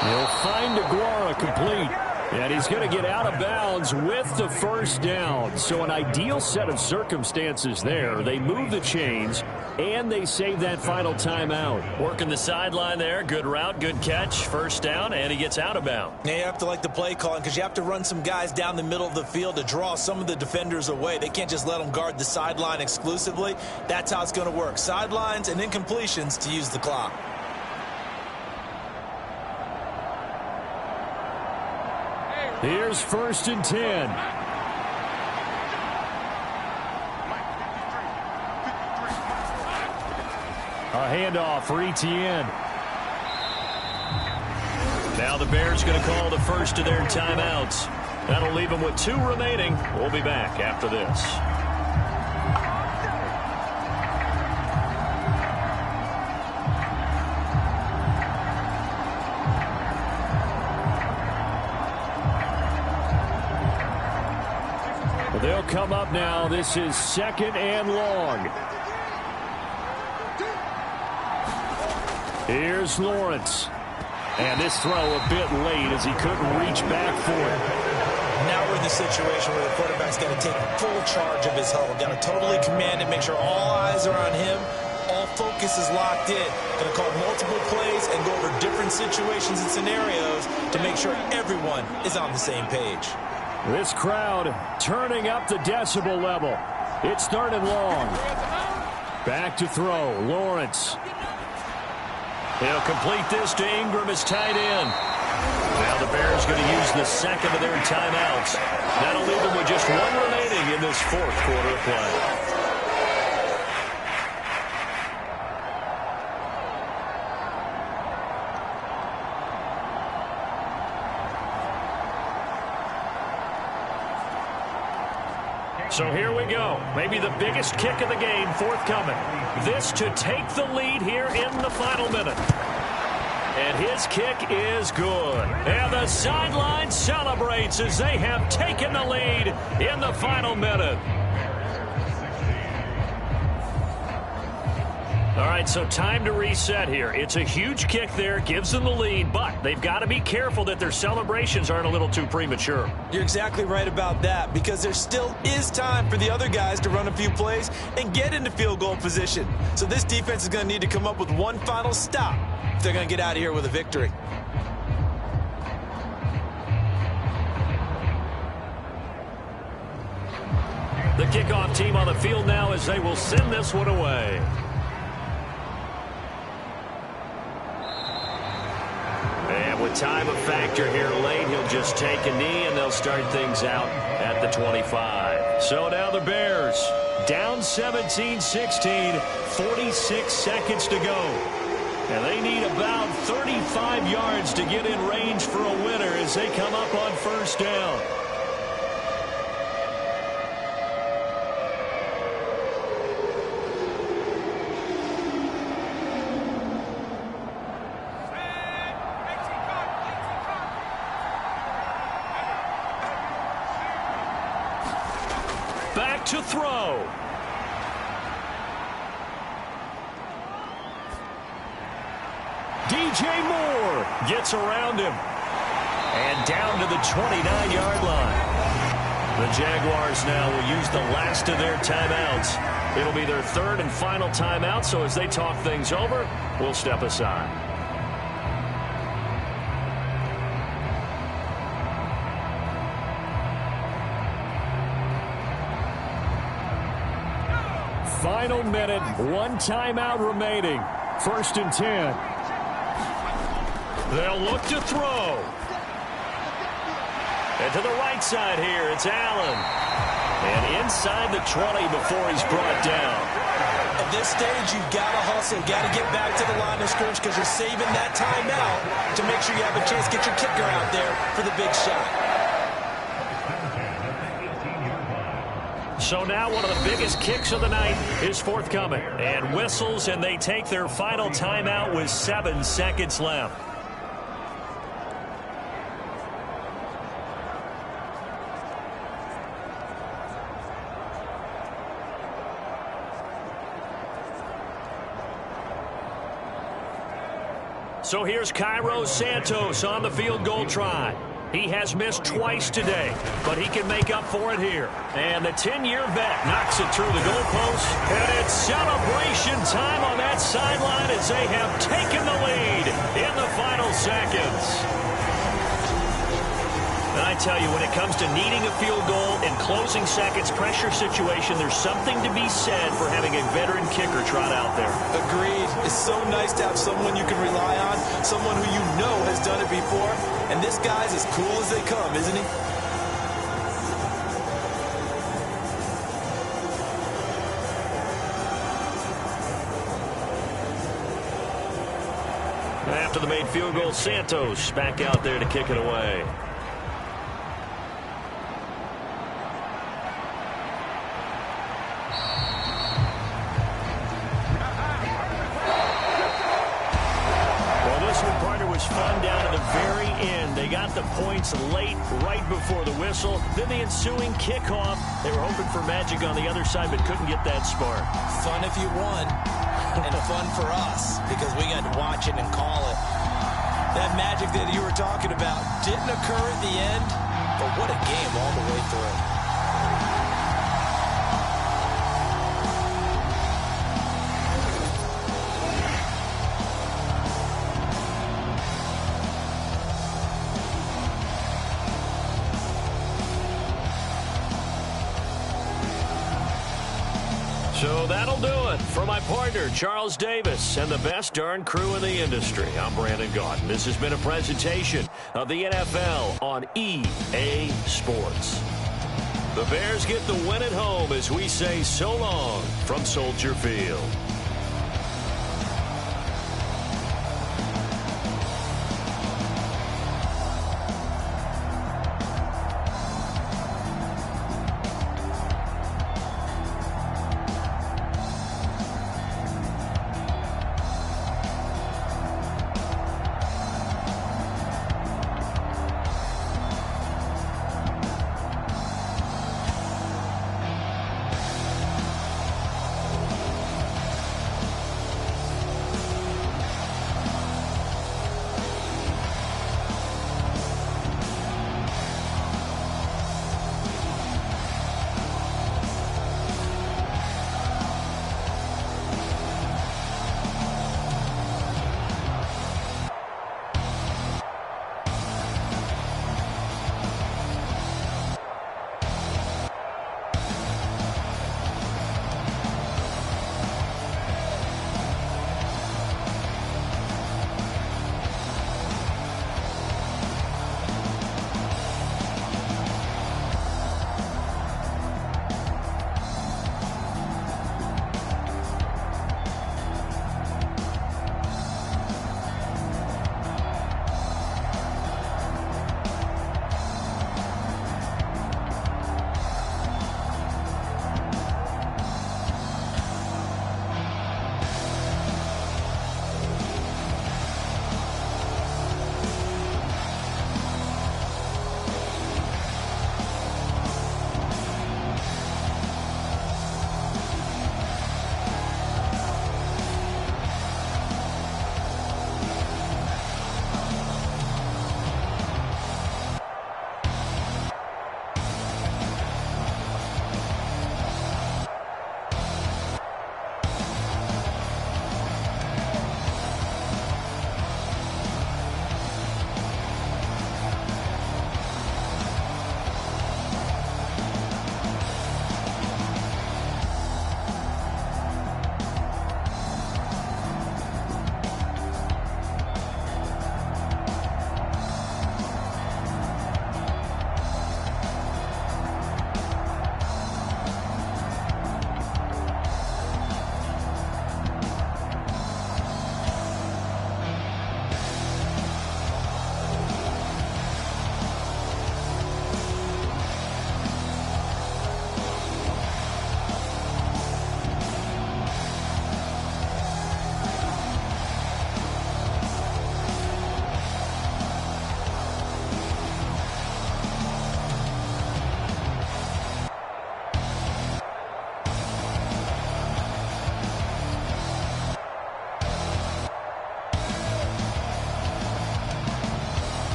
He'll find Aguara complete. And he's going to get out of bounds with the first down. So an ideal set of circumstances there. They move the chains, and they save that final timeout. Working the sideline there. Good route, good catch. First down, and he gets out of bounds. Now you have to like the play calling because you have to run some guys down the middle of the field to draw some of the defenders away. They can't just let them guard the sideline exclusively. That's how it's going to work. Sidelines and incompletions to use the clock. Here's 1st and 10. A handoff for Etienne. Now the Bears going to call the first of their timeouts. That'll leave them with 2 remaining. We'll be back after this. They'll come up now. This is 2nd and long. Here's Lawrence. And this throw a bit late as he couldn't reach back for it. Now we're in the situation where the quarterback's got to take full charge of his huddle. Got to totally command it, make sure all eyes are on him. All focus is locked in. Going to call multiple plays and go over different situations and scenarios to make sure everyone is on the same page. This crowd turning up the decibel level. It's 3rd and long. Back to throw. Lawrence. He'll complete this to Ingram as tight end. Now the Bears going to use the second of their timeouts. That'll leave them with just 1 remaining in this 4th quarter of play. So here we go. Maybe the biggest kick of the game forthcoming. This to take the lead here in the final minute. And his kick is good. And the sideline celebrates as they have taken the lead in the final minute. All right, so time to reset here. It's a huge kick there, gives them the lead, but they've got to be careful that their celebrations aren't a little too premature. You're exactly right about that because there still is time for the other guys to run a few plays and get into field goal position. So this defense is going to need to come up with one final stop if they're going to get out of here with a victory. The kickoff team on the field now as they will send this one away. And with time a factor here late, he'll just take a knee and they'll start things out at the 25. So now the Bears down 17-16, 46 seconds to go. And they need about 35 yards to get in range for a winner as they come up on first down. Back to throw. DJ Moore gets around him. And down to the 29-yard line. The Jaguars now will use the last of their timeouts. It'll be their 3rd and final timeout, so as they talk things over, will step aside. Final minute, one timeout remaining. 1st and 10. They'll look to throw. And to the right side here, it's Allen. And inside the 20 before he's brought down. At this stage, you've got to hustle, got to get back to the line of scrimmage because you're saving that timeout to make sure you have a chance to get your kicker out there for the big shot. So now one of the biggest kicks of the night is forthcoming. And whistles, and they take their final timeout with 7 seconds left. So here's Cairo Santos on the field goal try. He has missed twice today, but he can make up for it here. And the 10-year vet knocks it through the goalpost. And it's celebration time on that sideline as they have taken the lead in the final seconds. And I tell you, when it comes to needing a field goal in closing seconds, pressure situation, there's something to be said for having a veteran kicker trot out there. Agreed. It's so nice to have someone you can rely on, someone who you know has done it before. And this guy's as cool as they come, isn't he? After the made field goal, Santos back out there to kick it away. Fun down to the very end. They got the points late, right before the whistle. Then the ensuing kickoff. They were hoping for magic on the other side, but couldn't get that spark. Fun if you won, and fun for us, because we got to watch it and call it. That magic that you were talking about didn't occur at the end, but what a game all the way through. So that'll do it for my partner, Charles Davis, and the best darn crew in the industry. I'm Brandon Gaudin. This has been a presentation of the NFL on EA Sports. The Bears get the win at home as we say so long from Soldier Field.